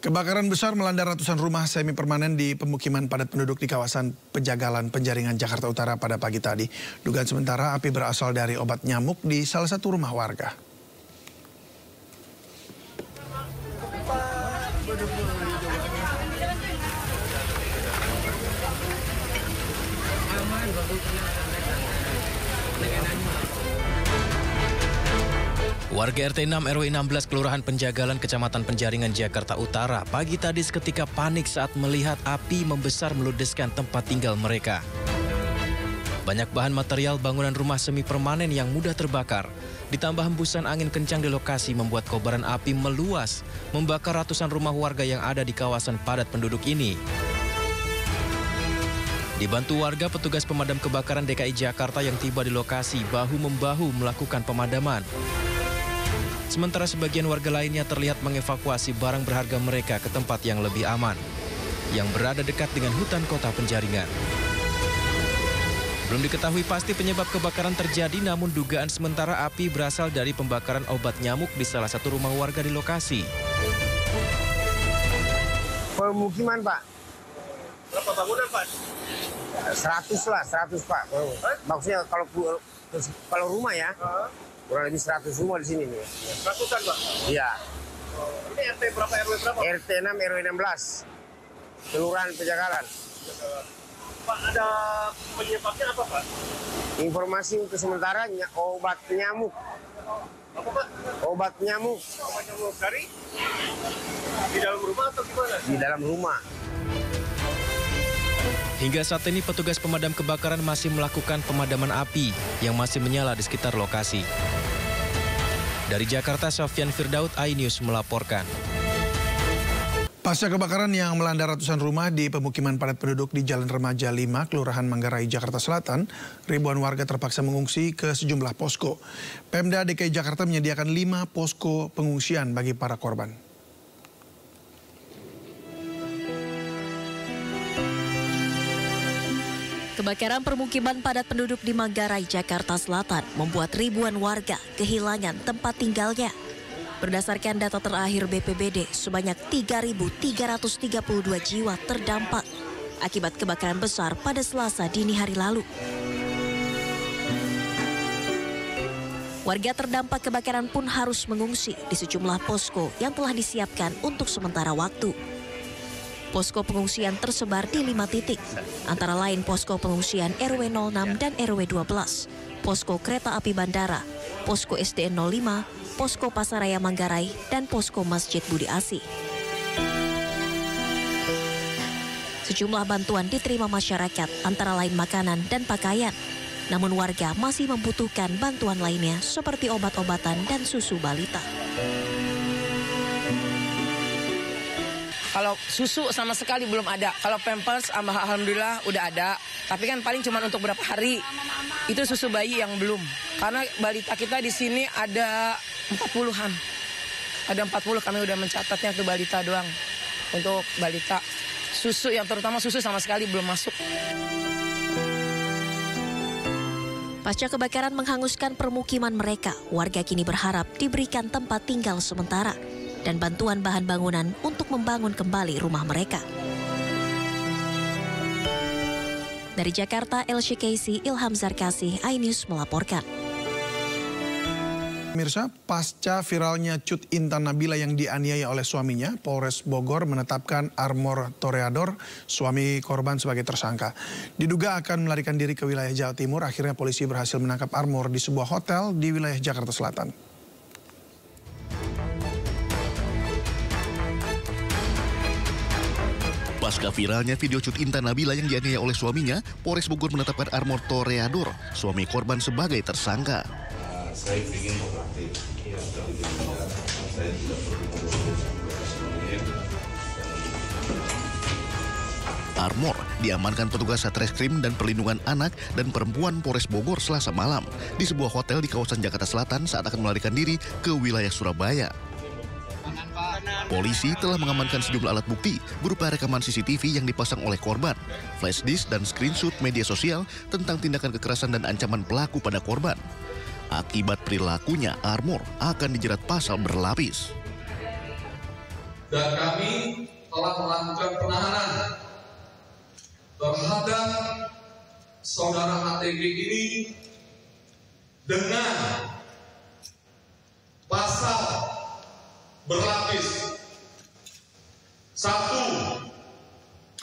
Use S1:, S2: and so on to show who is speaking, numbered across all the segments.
S1: Kebakaran besar melanda ratusan rumah semi permanen di pemukiman padat penduduk di kawasan Pejagalan, Penjaringan, Jakarta Utara pada pagi tadi. Dugaan sementara api berasal dari obat nyamuk di salah satu rumah warga.
S2: Warga RT 6 RW 16 Kelurahan Penjagalan, Kecamatan Penjaringan, Jakarta Utara pagi tadi seketika panik saat melihat api membesar meludeskan tempat tinggal mereka. Banyak bahan material bangunan rumah semi permanen yang mudah terbakar. Ditambah hembusan angin kencang di lokasi membuat kobaran api meluas, membakar ratusan rumah warga yang ada di kawasan padat penduduk ini. Dibantu warga, petugas pemadam kebakaran DKI Jakarta yang tiba di lokasi bahu-membahu melakukan pemadaman. Sementara sebagian warga lainnya terlihat mengevakuasi barang berharga mereka ke tempat yang lebih aman, yang berada dekat dengan hutan kota Penjaringan. Belum diketahui pasti penyebab kebakaran terjadi, namun dugaan sementara api berasal dari pembakaran obat nyamuk di salah satu rumah warga di lokasi.
S3: Pemukiman, Pak.
S4: Berapa bangunan, Pak?
S3: 100 lah, 100, Pak. Maksudnya kalau rumah ya, kurang lebih 100 rumah di sini nih.
S4: Ratusan, Pak?
S3: Iya.
S4: Ini RT berapa, RW berapa?
S3: RT 6 RW 16, Kelurahan Penjagalan.
S4: Pak, ada penyebabnya apa, Pak?
S3: Informasi untuk sementara obat nyamuk.
S4: Apa, Pak?
S3: Obat nyamuk
S4: Obat nyamuk dari di dalam rumah atau gimana?
S3: di dalam rumah.
S2: Hingga saat ini petugas pemadam kebakaran masih melakukan pemadaman api yang masih menyala di sekitar lokasi. Dari Jakarta, Sofyan Firdaud, iNews melaporkan.
S1: Pasca kebakaran yang melanda ratusan rumah di pemukiman padat penduduk di Jalan Remaja 5, Kelurahan Manggarai, Jakarta Selatan, ribuan warga terpaksa mengungsi ke sejumlah posko. Pemda DKI Jakarta menyediakan 5 posko pengungsian bagi para korban.
S5: Kebakaran permukiman padat penduduk di Manggarai, Jakarta Selatan membuat ribuan warga kehilangan tempat tinggalnya. Berdasarkan data terakhir BPBD, sebanyak 3.332 jiwa terdampak akibat kebakaran besar pada Selasa dini hari lalu. Warga terdampak kebakaran pun harus mengungsi di sejumlah posko yang telah disiapkan untuk sementara waktu. Posko pengungsian tersebar di 5 titik, antara lain posko pengungsian RW 06 dan RW 12, posko kereta api bandara, posko SDN 05, posko Pasaraya Manggarai, dan posko Masjid Budi Asih. Sejumlah bantuan diterima masyarakat, antara lain makanan dan pakaian. Namun warga masih membutuhkan bantuan lainnya seperti obat-obatan dan susu balita.
S6: Kalau susu sama sekali belum ada. Kalau Pampers alhamdulillah udah ada. Tapi kan paling cuma untuk berapa hari. Itu susu bayi yang belum. Karena balita kita di sini ada 40-an. Ada 40, kami udah mencatatnya ke balita doang. Untuk balita. Susu yang terutama susu sama sekali belum masuk.
S5: Pasca kebakaran menghanguskan permukiman mereka, warga kini berharap diberikan tempat tinggal sementara dan bantuan bahan bangunan untuk membangun kembali rumah mereka. Dari Jakarta, Elsie Casey, Ilham Zarkasih, iNews melaporkan.
S1: Pemirsa, pasca viralnya Cut Intan Nabila yang dianiaya oleh suaminya, Polres Bogor menetapkan Armor Toreador, suami korban, sebagai tersangka. Diduga akan melarikan diri ke wilayah Jawa Timur, akhirnya polisi berhasil menangkap Armor di sebuah hotel di wilayah Jakarta Selatan.
S7: Pasca viralnya video Cut Intan Nabila yang dianiaya oleh suaminya, Polres Bogor menetapkan Armor Toreador, suami korban, sebagai tersangka.
S8: Saya ingin mengaktif, saya tidak perlu
S7: Armor diamankan petugas Satreskrim dan Perlindungan Anak dan Perempuan Polres Bogor Selasa malam di sebuah hotel di kawasan Jakarta Selatan saat akan melarikan diri ke wilayah Surabaya. Polisi telah mengamankan sejumlah alat bukti berupa rekaman CCTV yang dipasang oleh korban, flash disk dan screenshot media sosial tentang tindakan kekerasan dan ancaman pelaku pada korban. Akibat perilakunya, Armor akan dijerat pasal berlapis.
S8: dan kami telah melakukan penahanan terhadap saudara ATG ini dengan pasal berlapis. Satu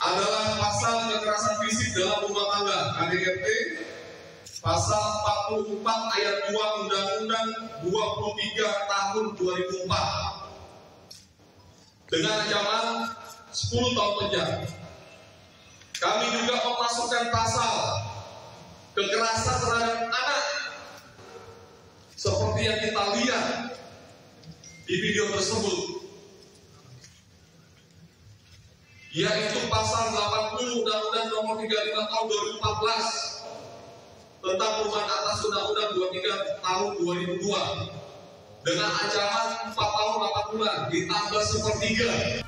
S8: adalah pasal kekerasan fisik dalam rumah tangga KDRT, pasal 44 ayat 2 Undang-Undang 23 tahun 2004 dengan ancaman 10 tahun penjara. Kami juga memasukkan pasal kekerasan terhadap anak seperti yang kita lihat di video tersebut, yaitu pasal 80 Undang-Undang Nomor 35 Tahun 2014 tentang perubahan atas Undang-Undang 23 Tahun 2002 dengan ancaman 4 tahun 8 bulan ditambah sepertiga.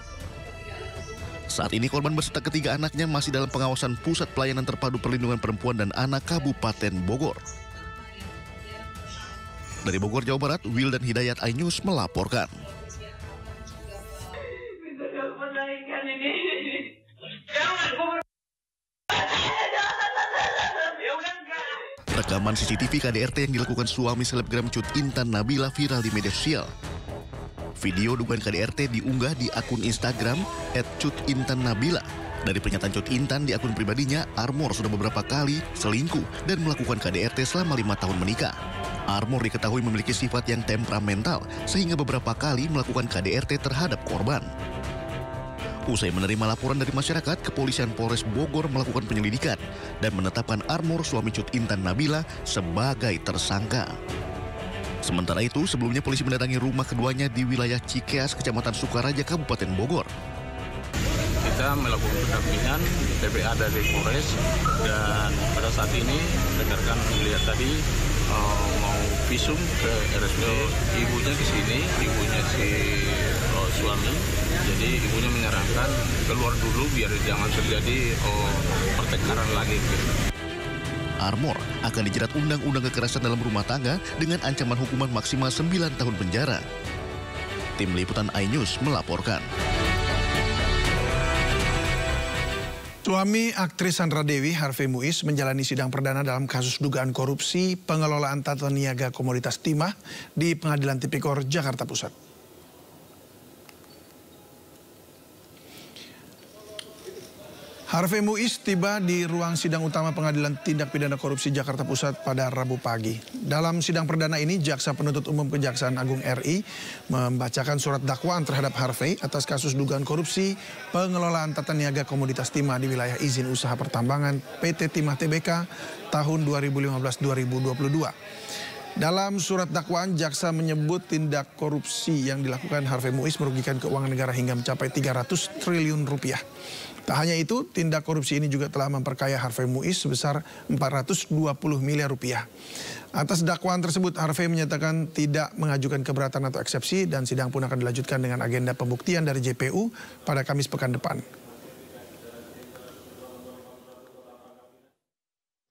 S7: Saat ini korban beserta ketiga anaknya masih dalam pengawasan Pusat Pelayanan Terpadu Perlindungan Perempuan dan Anak Kabupaten Bogor. Dari Bogor, Jawa Barat, Wildan Hidayat, iNews melaporkan. Rekaman CCTV KDRT yang dilakukan suami selebgram Cut Intan Nabila viral di media sosial. Video dugaan KDRT diunggah di akun Instagram @CutIntanNabila. Dari pernyataan Cut Intan di akun pribadinya, Armor sudah beberapa kali selingkuh dan melakukan KDRT selama 5 tahun menikah. Armor diketahui memiliki sifat yang temperamental sehingga beberapa kali melakukan KDRT terhadap korban. Usai menerima laporan dari masyarakat, Kepolisian Polres Bogor melakukan penyelidikan dan menetapkan Armor suami Cut Intan Nabila sebagai tersangka. Sementara itu, sebelumnya polisi mendatangi rumah keduanya di wilayah Cikeas, Kecamatan Sukaraja, Kabupaten Bogor.
S9: Kita melakukan pendampingan PPA dari Polres, dan pada saat ini rekan-rekan melihat tadi mau visum ke RSUD. Ibunya ke sini, ibunya si suami. Jadi ibunya menyarankan keluar dulu biar jangan terjadi pertengkaran lagi.
S7: Armor akan dijerat Undang-Undang Kekerasan dalam Rumah Tangga dengan ancaman hukuman maksimal 9 tahun penjara. Tim Liputan iNews melaporkan.
S1: Suami aktris Sandra Dewi, Harvey Muiz, menjalani sidang perdana dalam kasus dugaan korupsi pengelolaan tata niaga komoditas timah di Pengadilan Tipikor, Jakarta Pusat. Harvey Muiz tiba di ruang sidang utama Pengadilan Tindak Pidana Korupsi Jakarta Pusat pada Rabu pagi. Dalam sidang perdana ini, Jaksa Penuntut Umum Kejaksaan Agung RI membacakan surat dakwaan terhadap Harvey atas kasus dugaan korupsi pengelolaan tata niaga komoditas timah di wilayah izin usaha pertambangan PT Timah Tbk tahun 2015-2022. Dalam surat dakwaan, jaksa menyebut tindak korupsi yang dilakukan Harvey Muiz merugikan keuangan negara hingga mencapai 300 triliun rupiah. Tak hanya itu, tindak korupsi ini juga telah memperkaya Harvey Muiz sebesar 420 miliar rupiah. Atas dakwaan tersebut, Harvey menyatakan tidak mengajukan keberatan atau eksepsi dan sidang pun akan dilanjutkan dengan agenda pembuktian dari JPU pada Kamis pekan depan.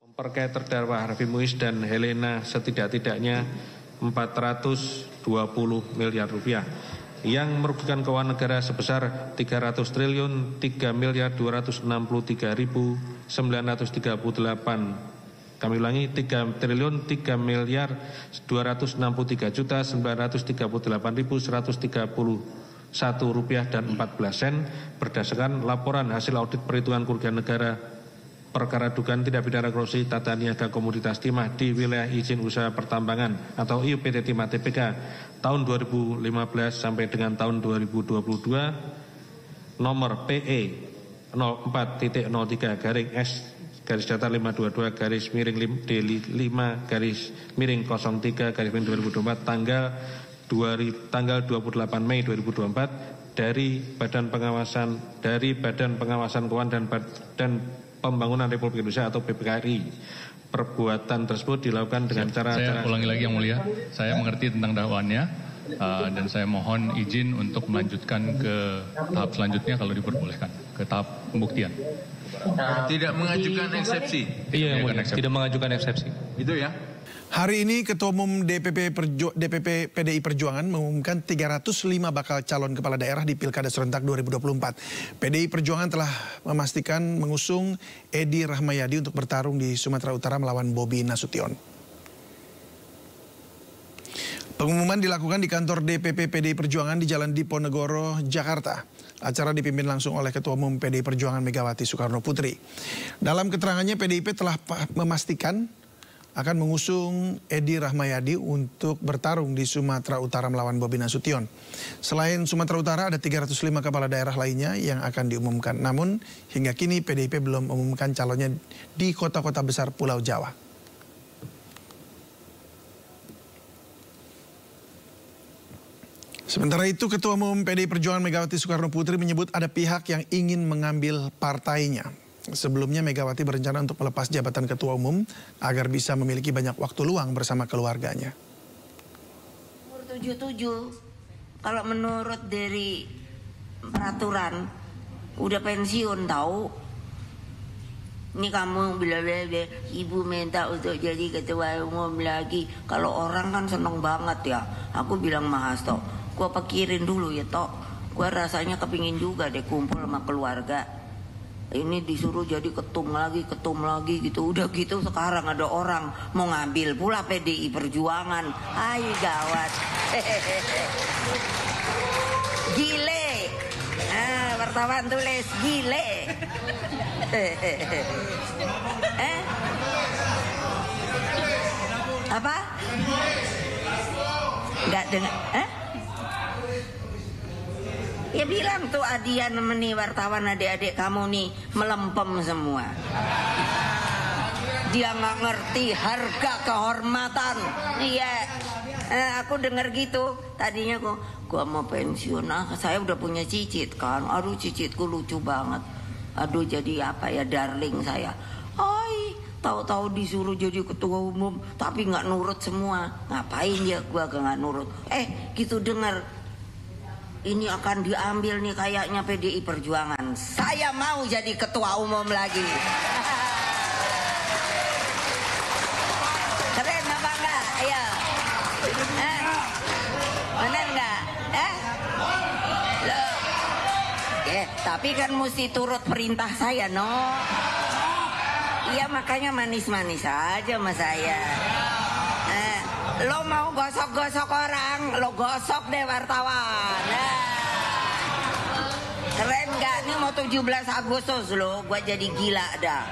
S10: Memperkaya terdakwa Harvey Muiz dan Helena setidak-tidaknya 420 miliar rupiah yang merugikan keuangan negara sebesar 300 triliun 3 miliar 263.938. Kami ulangi, 3 triliun 3 miliar 263.938.131 rupiah dan 14 sen berdasarkan laporan hasil audit perhitungan kerugian negara perkara dugaan tindak pidana korupsi tata niaga komoditas timah di wilayah izin usaha pertambangan atau IUPT Timah Tbk tahun 2015 sampai dengan tahun 2022 nomor PE 04.03/S/52/D5 03/2024 tanggal 28 Mei 2024 dari Badan Pengawasan Keuangan dan Pembangunan Republik Indonesia atau BPKRI. Perbuatan tersebut dilakukan dengan
S11: Saya ulangi lagi yang mulia, saya mengerti tentang dakwaannya dan saya mohon izin untuk melanjutkan ke tahap selanjutnya kalau diperbolehkan, ke tahap pembuktian.
S9: Tidak mengajukan eksepsi.
S11: Iya, tidak mengajukan eksepsi.
S9: Itu ya.
S1: Hari ini Ketua Umum DPP PDI Perjuangan mengumumkan 305 bakal calon kepala daerah di Pilkada Serentak 2024. PDI Perjuangan telah memastikan mengusung Edi Rahmayadi untuk bertarung di Sumatera Utara melawan Bobi Nasution. Pengumuman dilakukan di kantor DPP PDI Perjuangan di Jalan Diponegoro, Jakarta. Acara dipimpin langsung oleh Ketua Umum PDI Perjuangan Megawati Soekarno Putri. Dalam keterangannya, PDIP telah memastikan akan mengusung Edi Rahmayadi untuk bertarung di Sumatera Utara melawan Bobi Nasution. Selain Sumatera Utara, ada 305 kepala daerah lainnya yang akan diumumkan. Namun, hingga kini PDIP belum mengumumkan calonnya di kota-kota besar Pulau Jawa. Sementara itu, Ketua Umum PDI Perjuangan Megawati Soekarno Putri menyebut ada pihak yang ingin mengambil partainya. Sebelumnya Megawati berencana untuk melepas jabatan Ketua Umum agar bisa memiliki banyak waktu luang bersama keluarganya.
S12: Umur 77, kalau menurut dari peraturan udah pensiun tahu. Ini kamu bila-bila ibu minta untuk jadi Ketua Umum lagi. Kalau orang kan seneng banget ya. Aku bilang Mas Hasto, gua pikirin dulu ya Tok. Gua rasanya kepingin juga deh kumpul sama keluarga. Ini disuruh jadi ketum lagi gitu. Udah gitu sekarang ada orang mau ngambil pula PDI Perjuangan. Ay gawat. Gile. Wartawan tulis gile. Apa? Enggak dengar. Ya bilang tuh Adian nih wartawan adik-adik kamu nih melempem semua. Dia nggak ngerti harga kehormatan. Iya, aku dengar gitu. Tadinya gua mau pensiun. Saya udah punya cicit kan. Aduh cicitku lucu banget. Aduh jadi apa ya darling saya. Oi, tahu-tahu disuruh jadi ketua umum tapi nggak nurut semua. Ngapain ya gua nggak nurut? Gitu dengar. Ini akan diambil nih kayaknya PDI Perjuangan. Saya mau jadi ketua umum lagi. Keren apa enggak? Ayo. Bener enggak? Loh. Tapi kan mesti turut perintah saya, no? Iya makanya manis-manis aja sama saya. Lo mau gosok-gosok orang, lo gosok deh wartawan. Keren gak? Ini mau 17 Agustus lo, gua jadi gila dah.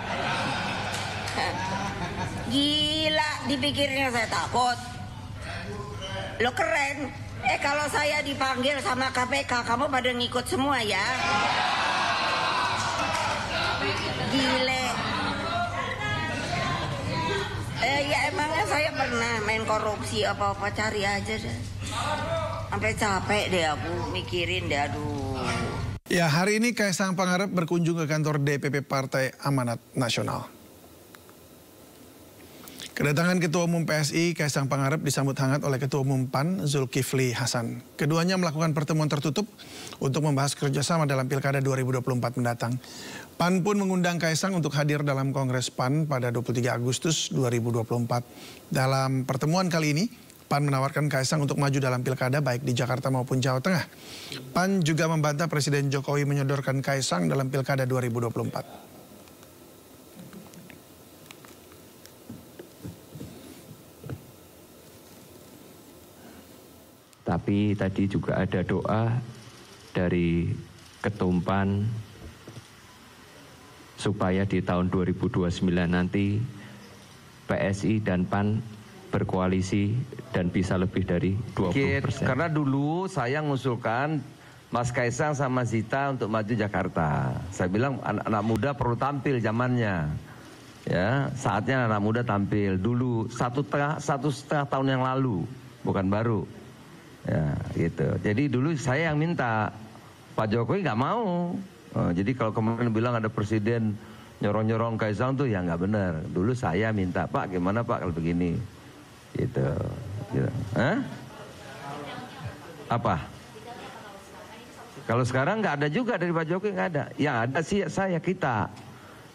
S12: Gila, dipikirnya saya takut. Lo keren. Kalau saya dipanggil sama KPK, kamu pada ngikut semua ya? Gile. Ya emangnya saya pernah main korupsi apa-apa, cari aja deh. Sampai capek deh aku mikirin deh, aduh.
S1: Ya, hari ini Kaisang Pangarep berkunjung ke kantor DPP Partai Amanat Nasional. Kedatangan Ketua Umum PSI Kaisang Pangarep disambut hangat oleh Ketua Umum PAN Zulkifli Hasan. Keduanya melakukan pertemuan tertutup untuk membahas kerjasama dalam Pilkada 2024 mendatang. PAN pun mengundang Kaisang untuk hadir dalam Kongres PAN pada 23 Agustus 2024. Dalam pertemuan kali ini, PAN menawarkan Kaisang untuk maju dalam Pilkada baik di Jakarta maupun Jawa Tengah. PAN juga membantah Presiden Jokowi menyodorkan Kaisang dalam Pilkada 2024.
S13: Tapi tadi juga ada doa dari Ketum PAN supaya di tahun 2029 nanti PSI dan PAN berkoalisi dan bisa lebih dari 20%.
S14: Karena dulu saya ngusulkan Mas Kaisang sama Zita untuk maju Jakarta. Saya bilang anak muda perlu tampil zamannya. Ya, saatnya anak muda tampil dulu satu setengah tahun yang lalu, bukan baru. Ya, gitu. Jadi dulu saya yang minta, Pak Jokowi nggak mau. Jadi kalau kemarin bilang ada presiden nyorong-nyorong Kaisang tuh ya nggak benar. Dulu saya minta, Pak gimana Pak kalau begini, gitu. Apa? Kalau sekarang nggak ada juga dari Pak Jokowi, nggak ada. Yang ada sih kita.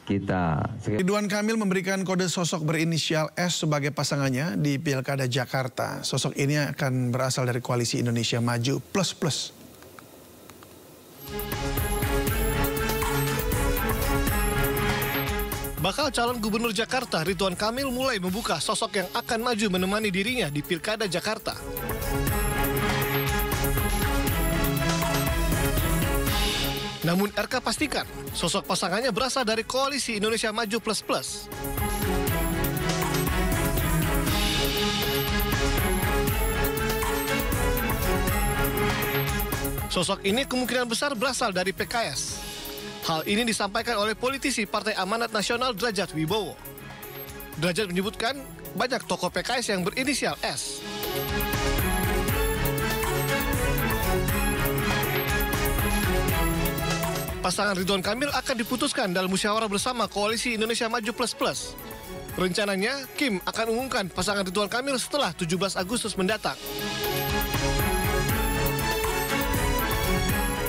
S14: kita.
S1: Ridwan Kamil memberikan kode sosok berinisial S sebagai pasangannya di Pilkada Jakarta. Sosok ini akan berasal dari Koalisi Indonesia Maju Plus.
S15: Bakal calon gubernur Jakarta Ridwan Kamil mulai membuka sosok yang akan maju menemani dirinya di Pilkada Jakarta. Namun RK pastikan sosok pasangannya berasal dari Koalisi Indonesia Maju Plus. Sosok ini kemungkinan besar berasal dari PKS. Hal ini disampaikan oleh politisi Partai Amanat Nasional Derajat Wibowo. Derajat menyebutkan banyak tokoh PKS yang berinisial S. Pasangan Ridwan Kamil akan diputuskan dalam musyawarah bersama Koalisi Indonesia Maju Plus. Rencananya, Kim akan mengumumkan pasangan Ridwan Kamil setelah 17 Agustus mendatang.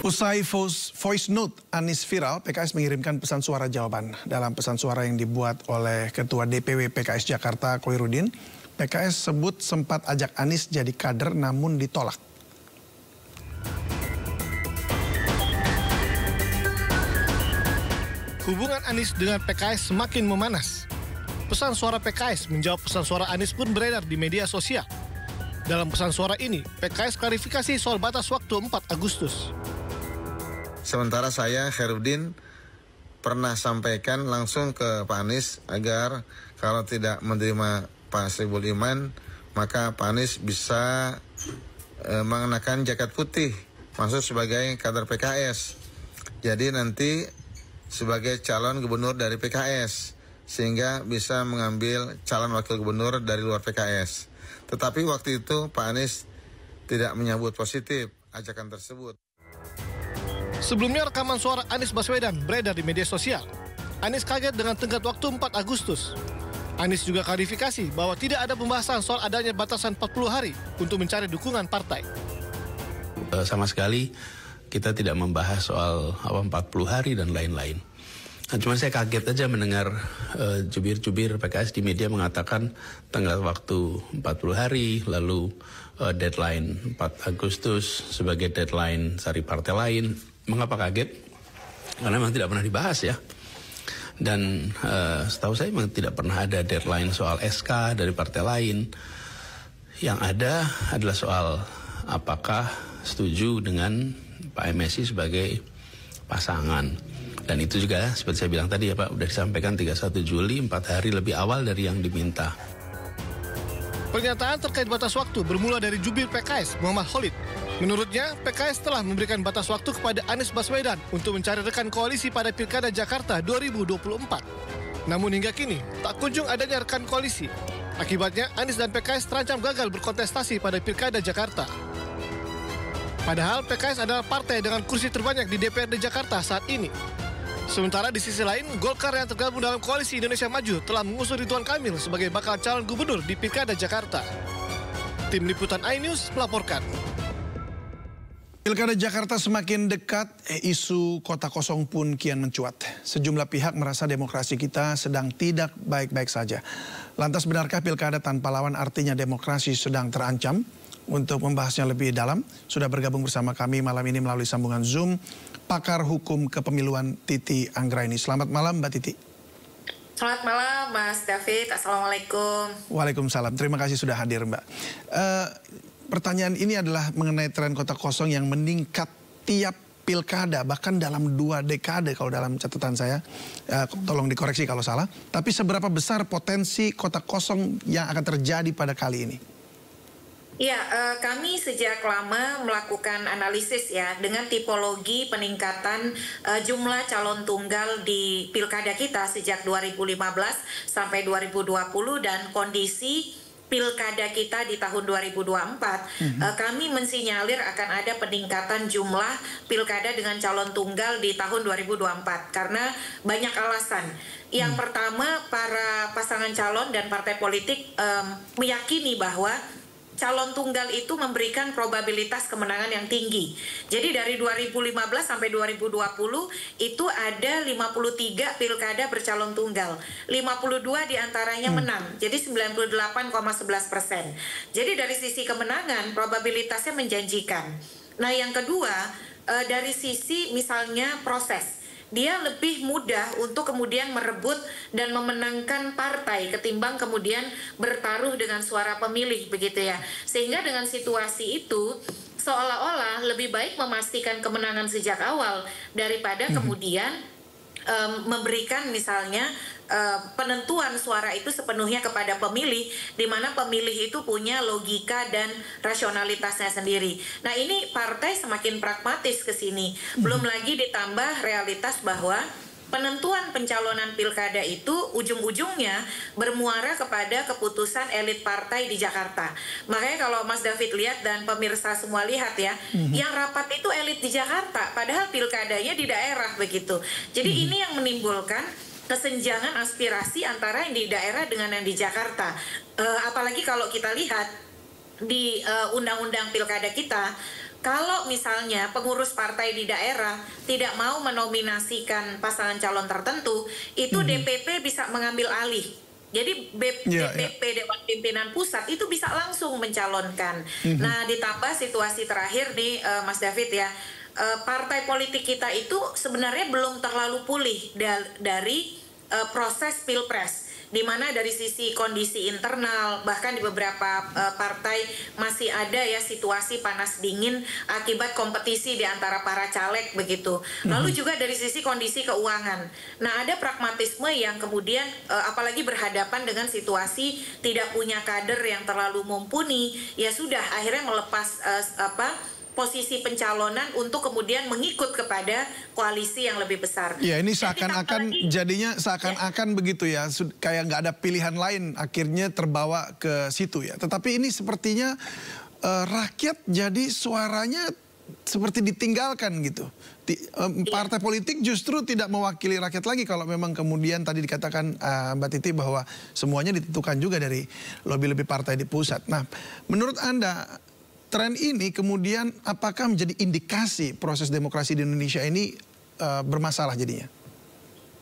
S1: Usai voice note Anies viral, PKS mengirimkan pesan suara jawaban. Dalam pesan suara yang dibuat oleh Ketua DPW PKS Jakarta, Koirudin, PKS sebut sempat ajak Anies jadi kader namun ditolak.
S15: Hubungan Anies dengan PKS semakin memanas. Pesan suara PKS menjawab pesan suara Anies pun beredar di media sosial. Dalam pesan suara ini, PKS klarifikasi soal batas waktu 4 Agustus.
S16: Sementara saya, Herudin, pernah sampaikan langsung ke Pak Anies agar kalau tidak menerima Pak Soebul Iman, maka Pak Anies bisa mengenakan jaket putih, masuk sebagai kader PKS. Jadi nanti sebagai calon gubernur dari PKS, sehingga bisa mengambil calon wakil gubernur dari luar PKS. Tetapi waktu itu Pak Anies tidak menyambut positif ajakan tersebut.
S15: Sebelumnya rekaman suara Anies Baswedan beredar di media sosial. Anies kaget dengan tenggat waktu 4 Agustus. Anies juga klarifikasi bahwa tidak ada pembahasan soal adanya batasan 40 hari untuk mencari dukungan partai.
S17: Sama sekali kita tidak membahas soal 40 hari dan lain-lain. Nah, cuma saya kaget aja mendengar jubir-jubir PKS di media mengatakan tenggat waktu 40 hari, lalu deadline 4 Agustus sebagai deadline dari partai lain. Mengapa kaget? Karena memang tidak pernah dibahas ya. Dan setahu saya memang tidak pernah ada deadline soal SK dari partai lain. Yang ada adalah soal apakah setuju dengan Pak MSI sebagai pasangan. Dan itu juga seperti saya bilang tadi ya Pak, sudah disampaikan 31 Juli, 4 hari lebih awal dari yang diminta.
S15: Pernyataan terkait batas waktu bermula dari jubir PKS, Muhammad Khalid. Menurutnya, PKS telah memberikan batas waktu kepada Anies Baswedan untuk mencari rekan koalisi pada Pilkada Jakarta 2024. Namun hingga kini, tak kunjung adanya rekan koalisi. Akibatnya, Anies dan PKS terancam gagal berkontestasi pada Pilkada Jakarta. Padahal PKS adalah partai dengan kursi terbanyak di DPRD Jakarta saat ini. Sementara di sisi lain, Golkar yang tergabung dalam Koalisi Indonesia Maju telah mengusung Ridwan Kamil sebagai bakal calon gubernur di Pilkada Jakarta. Tim Liputan iNews melaporkan.
S1: Pilkada Jakarta semakin dekat, isu kota kosong pun kian mencuat. Sejumlah pihak merasa demokrasi kita sedang tidak baik-baik saja. Lantas benarkah pilkada tanpa lawan artinya demokrasi sedang terancam? Untuk membahasnya lebih dalam, sudah bergabung bersama kami malam ini melalui sambungan Zoom, pakar hukum kepemiluan Titi Anggraini. Selamat malam Mbak Titi.
S18: Selamat malam Mas David, Assalamualaikum.
S1: Waalaikumsalam, terima kasih sudah hadir Mbak. Pertanyaan ini adalah mengenai tren kota kosong yang meningkat tiap pilkada, bahkan dalam 2 dekade kalau dalam catatan saya. Tolong dikoreksi kalau salah. Tapi seberapa besar potensi kota kosong yang akan terjadi pada kali ini?
S18: Ya, kami sejak lama melakukan analisis ya dengan tipologi peningkatan jumlah calon tunggal di pilkada kita sejak 2015 sampai 2020 dan kondisi pilkada kita di tahun 2024. Kami mensinyalir akan ada peningkatan jumlah pilkada dengan calon tunggal di tahun 2024 karena banyak alasan. Yang pertama, para pasangan calon dan partai politik meyakini bahwa calon tunggal itu memberikan probabilitas kemenangan yang tinggi. Jadi dari 2015 sampai 2020 itu ada 53 pilkada bercalon tunggal. 52 diantaranya menang, jadi 98,11%. Jadi dari sisi kemenangan probabilitasnya menjanjikan. Nah yang kedua, dari sisi misalnya proses, dia lebih mudah untuk kemudian merebut dan memenangkan partai ketimbang kemudian bertaruh dengan suara pemilih, begitu ya. Sehingga dengan situasi itu seolah-olah lebih baik memastikan kemenangan sejak awal daripada kemudian memberikan misalnya penentuan suara itu sepenuhnya kepada pemilih, di mana pemilih itu punya logika dan rasionalitasnya sendiri. Nah ini partai semakin pragmatis ke sini. Belum lagi ditambah realitas bahwa penentuan pencalonan pilkada itu ujung-ujungnya bermuara kepada keputusan elit partai di Jakarta. Makanya kalau Mas David lihat dan pemirsa semua lihat ya, yang rapat itu elit di Jakarta, padahal pilkadanya di daerah begitu. Jadi ini yang menimbulkan kesenjangan aspirasi antara yang di daerah dengan yang di Jakarta. Apalagi kalau kita lihat di undang-undang pilkada kita, kalau misalnya pengurus partai di daerah tidak mau menominasikan pasangan calon tertentu, itu DPP bisa mengambil alih. Jadi DPP Dewan Pimpinan Pusat itu bisa langsung mencalonkan. Nah ditambah situasi terakhir nih Mas David ya, partai politik kita itu sebenarnya belum terlalu pulih dari proses pilpres, di mana dari sisi kondisi internal bahkan di beberapa partai masih ada ya situasi panas dingin akibat kompetisi di antara para caleg begitu. Lalu juga dari sisi kondisi keuangan. Nah ada pragmatisme yang kemudian apalagi berhadapan dengan situasi tidak punya kader yang terlalu mumpuni, ya sudah akhirnya melepas posisi pencalonan untuk kemudian mengikut kepada koalisi yang lebih besar.
S1: Ya ini seakan-akan jadinya seakan-akan begitu ya, kayak nggak ada pilihan lain, akhirnya terbawa ke situ ya. Tetapi ini sepertinya rakyat jadi suaranya seperti ditinggalkan gitu. Partai politik justru tidak mewakili rakyat lagi kalau memang kemudian tadi dikatakan Mbak Titi bahwa semuanya ditentukan juga dari lobby-lobby partai di pusat. Nah menurut Anda, tren ini kemudian apakah menjadi indikasi proses demokrasi di Indonesia ini bermasalah jadinya?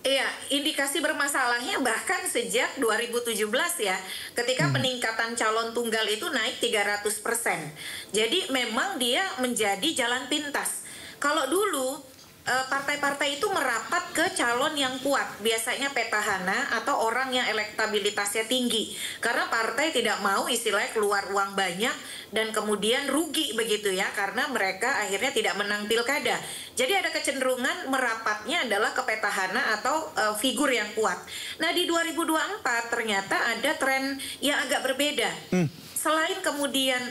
S18: Iya, indikasi bermasalahnya bahkan sejak 2017 ya, ketika peningkatan calon tunggal itu naik 300%. Jadi memang dia menjadi jalan pintas. Kalau dulu partai-partai itu merapat ke calon yang kuat, biasanya petahana atau orang yang elektabilitasnya tinggi, karena partai tidak mau istilahnya keluar uang banyak dan kemudian rugi begitu ya, karena mereka akhirnya tidak menang pilkada. Jadi ada kecenderungan merapatnya adalah ke petahana atau figur yang kuat. Nah di 2024 ternyata ada tren yang agak berbeda. Selain kemudian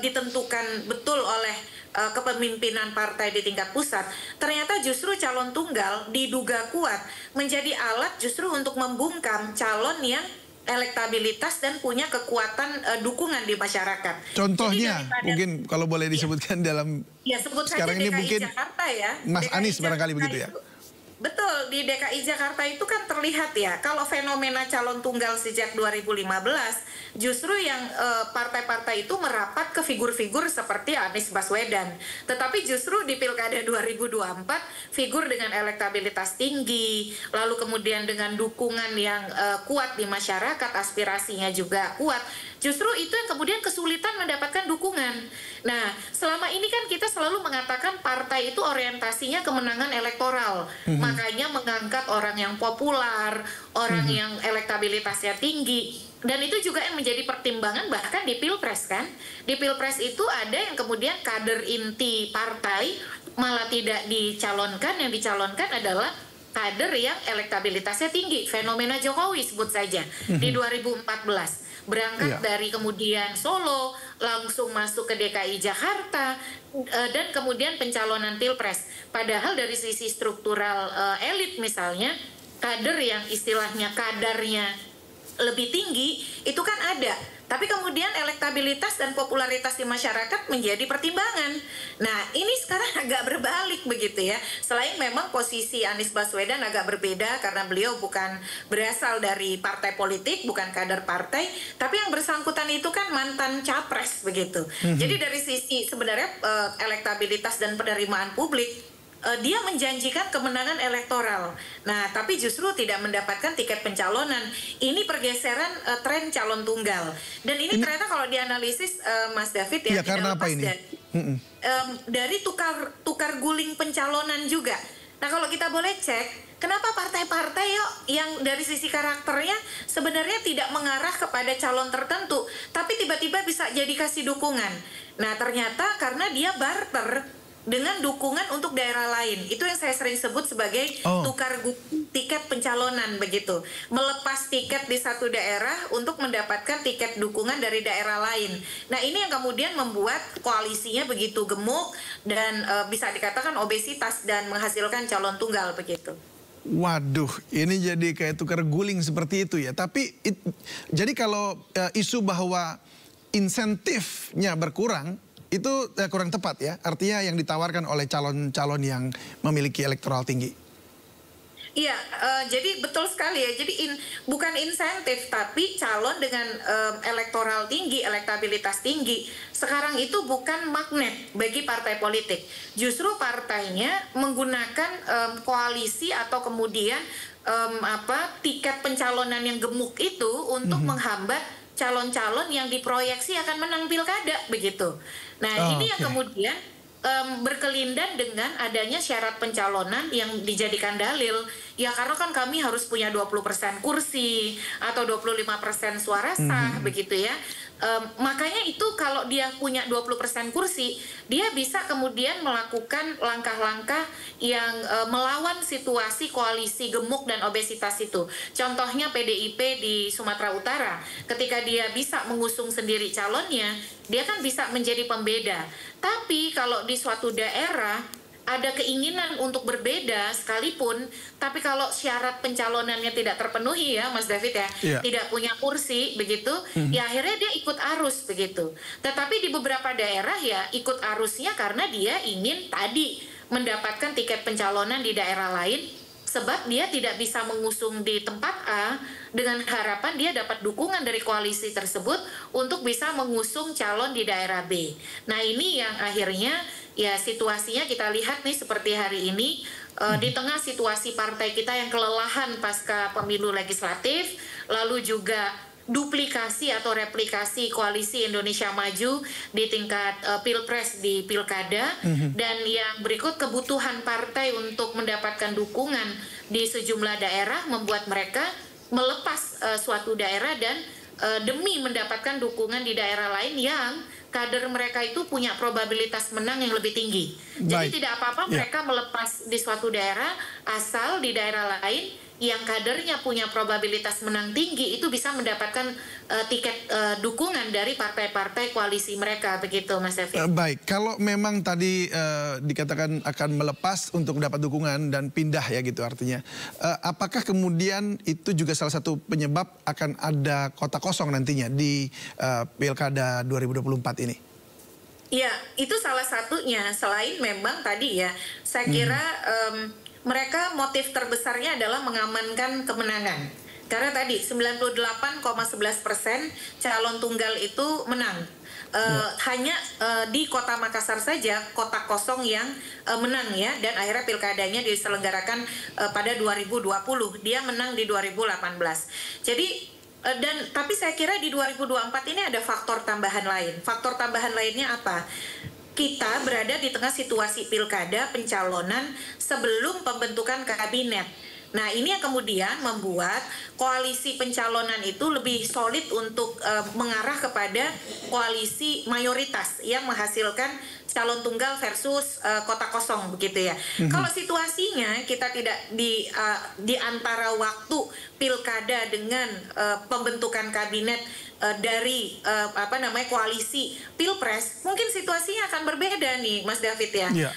S18: ditentukan betul oleh kepemimpinan partai di tingkat pusat, ternyata justru calon tunggal diduga kuat menjadi alat justru untuk membungkam calon yang elektabilitas dan punya kekuatan dukungan di masyarakat.
S1: Contohnya mungkin kalau boleh disebutkan dalam
S18: sebut
S1: sekarang
S18: saja
S1: ini
S18: DKI
S1: mungkin
S18: Jakarta ya.
S1: Mas
S18: DKI
S1: Anies barangkali
S18: Jakarta
S1: begitu ya.
S18: Betul, di DKI Jakarta itu kan terlihat ya, kalau fenomena calon tunggal sejak 2015, justru yang partai-partai itu merapat ke figur-figur seperti Anies Baswedan. Tetapi justru di Pilkada 2024, figur dengan elektabilitas tinggi, lalu kemudian dengan dukungan yang kuat di masyarakat, aspirasinya juga kuat, justru itu yang kemudian kesulitan mendapatkan dukungan. Nah, selama ini kan kita selalu mengatakan partai itu orientasinya kemenangan elektoral. Makanya mengangkat orang yang populer, orang yang elektabilitasnya tinggi. Dan itu juga yang menjadi pertimbangan bahkan di Pilpres kan. Di Pilpres itu ada yang kemudian kader inti partai malah tidak dicalonkan, yang dicalonkan adalah kader yang elektabilitasnya tinggi. Fenomena Jokowi sebut saja di 2014. Berangkat dari kemudian Solo, langsung masuk ke DKI Jakarta, dan kemudian pencalonan Pilpres. Padahal dari sisi struktural elit misalnya, kader yang istilahnya kadarnya lebih tinggi, itu kan ada. Tapi kemudian elektabilitas dan popularitas di masyarakat menjadi pertimbangan. Nah, ini sekarang agak berbalik begitu ya. Selain memang posisi Anies Baswedan agak berbeda karena beliau bukan berasal dari partai politik, bukan kader partai, tapi yang bersangkutan itu kan mantan capres begitu. Jadi dari sisi sebenarnya elektabilitas dan penerimaan publik, dia menjanjikan kemenangan elektoral. Nah, tapi justru tidak mendapatkan tiket pencalonan. Ini pergeseran tren calon tunggal. Dan ini ternyata kalau dianalisis, Mas David ya,
S1: karena apa ini?
S18: Dari tukar guling pencalonan juga. Nah, kalau kita boleh cek, kenapa partai-partai yang dari sisi karakternya sebenarnya tidak mengarah kepada calon tertentu, tapi tiba-tiba bisa jadi kasih dukungan. Nah, ternyata karena dia barter dengan dukungan untuk daerah lain. Itu yang saya sering sebut sebagai tukar tiket pencalonan begitu. Melepas tiket di satu daerah untuk mendapatkan tiket dukungan dari daerah lain. Nah, ini yang kemudian membuat koalisinya begitu gemuk dan bisa dikatakan obesitas dan menghasilkan calon tunggal begitu.
S1: Waduh, ini jadi kayak tukar guling seperti itu ya. Tapi jadi kalau isu bahwa insentifnya berkurang, itu kurang tepat ya, artinya yang ditawarkan oleh calon-calon yang memiliki elektoral tinggi.
S18: Iya, jadi betul sekali ya. Jadi bukan insentif, tapi calon dengan elektoral tinggi, elektabilitas tinggi, sekarang itu bukan magnet bagi partai politik. Justru partainya menggunakan koalisi atau kemudian tiket pencalonan yang gemuk itu untuk menghambat calon-calon yang diproyeksi akan menang pilkada begitu. Nah, ini yang kemudian berkelindan dengan adanya syarat pencalonan yang dijadikan dalil. Ya karena kan kami harus punya 20% kursi atau 25% suara sah begitu ya. Makanya itu kalau dia punya 20% kursi, dia bisa kemudian melakukan langkah-langkah yang melawan situasi koalisi gemuk dan obesitas itu. Contohnya PDIP di Sumatera Utara, ketika dia bisa mengusung sendiri calonnya, dia kan bisa menjadi pembeda. Tapi kalau di suatu daerah ada keinginan untuk berbeda sekalipun, tapi kalau syarat pencalonannya tidak terpenuhi ya Mas David ya, tidak punya kursi begitu, ya akhirnya dia ikut arus begitu. Tetapi di beberapa daerah ya ikut arusnya karena dia ingin tadi mendapatkan tiket pencalonan di daerah lain, sebab dia tidak bisa mengusung di tempat A dengan harapan dia dapat dukungan dari koalisi tersebut untuk bisa mengusung calon di daerah B. Nah, ini yang akhirnya ya situasinya kita lihat nih seperti hari ini di tengah situasi partai kita yang kelelahan pasca pemilu legislatif, lalu juga duplikasi atau replikasi koalisi Indonesia Maju di tingkat pilpres di pilkada, dan yang berikut kebutuhan partai untuk mendapatkan dukungan di sejumlah daerah membuat mereka melepas suatu daerah dan demi mendapatkan dukungan di daerah lain yang kader mereka itu punya probabilitas menang yang lebih tinggi. Jadi tidak apa-apa mereka melepas di suatu daerah asal di daerah lain yang kadernya punya probabilitas menang tinggi itu bisa mendapatkan tiket dukungan dari partai-partai koalisi mereka begitu Mas Evi.
S1: Baik, kalau memang tadi dikatakan akan melepas untuk dapat dukungan dan pindah ya gitu artinya, apakah kemudian itu juga salah satu penyebab akan ada kota kosong nantinya di Pilkada 2024 ini?
S18: Ya, itu salah satunya. Selain memang tadi ya, saya kira mereka motif terbesarnya adalah mengamankan kemenangan. Karena tadi 98,11% calon tunggal itu menang. Hanya di Kota Makassar saja kota kosong yang menang ya, dan akhirnya pilkadanya diselenggarakan pada 2020. Dia menang di 2018. Jadi tapi saya kira di 2024 ini ada faktor tambahan lain. Faktor tambahan lainnya apa? Kita berada di tengah situasi pilkada pencalonan sebelum pembentukan kabinet. Nah, ini yang kemudian membuat koalisi pencalonan itu lebih solid untuk mengarah kepada koalisi mayoritas yang menghasilkan calon tunggal versus kota kosong begitu ya. Kalau situasinya kita tidak di antara waktu pilkada dengan pembentukan kabinet dari koalisi Pilpres, mungkin situasinya akan berbeda nih Mas David ya.
S1: Yeah.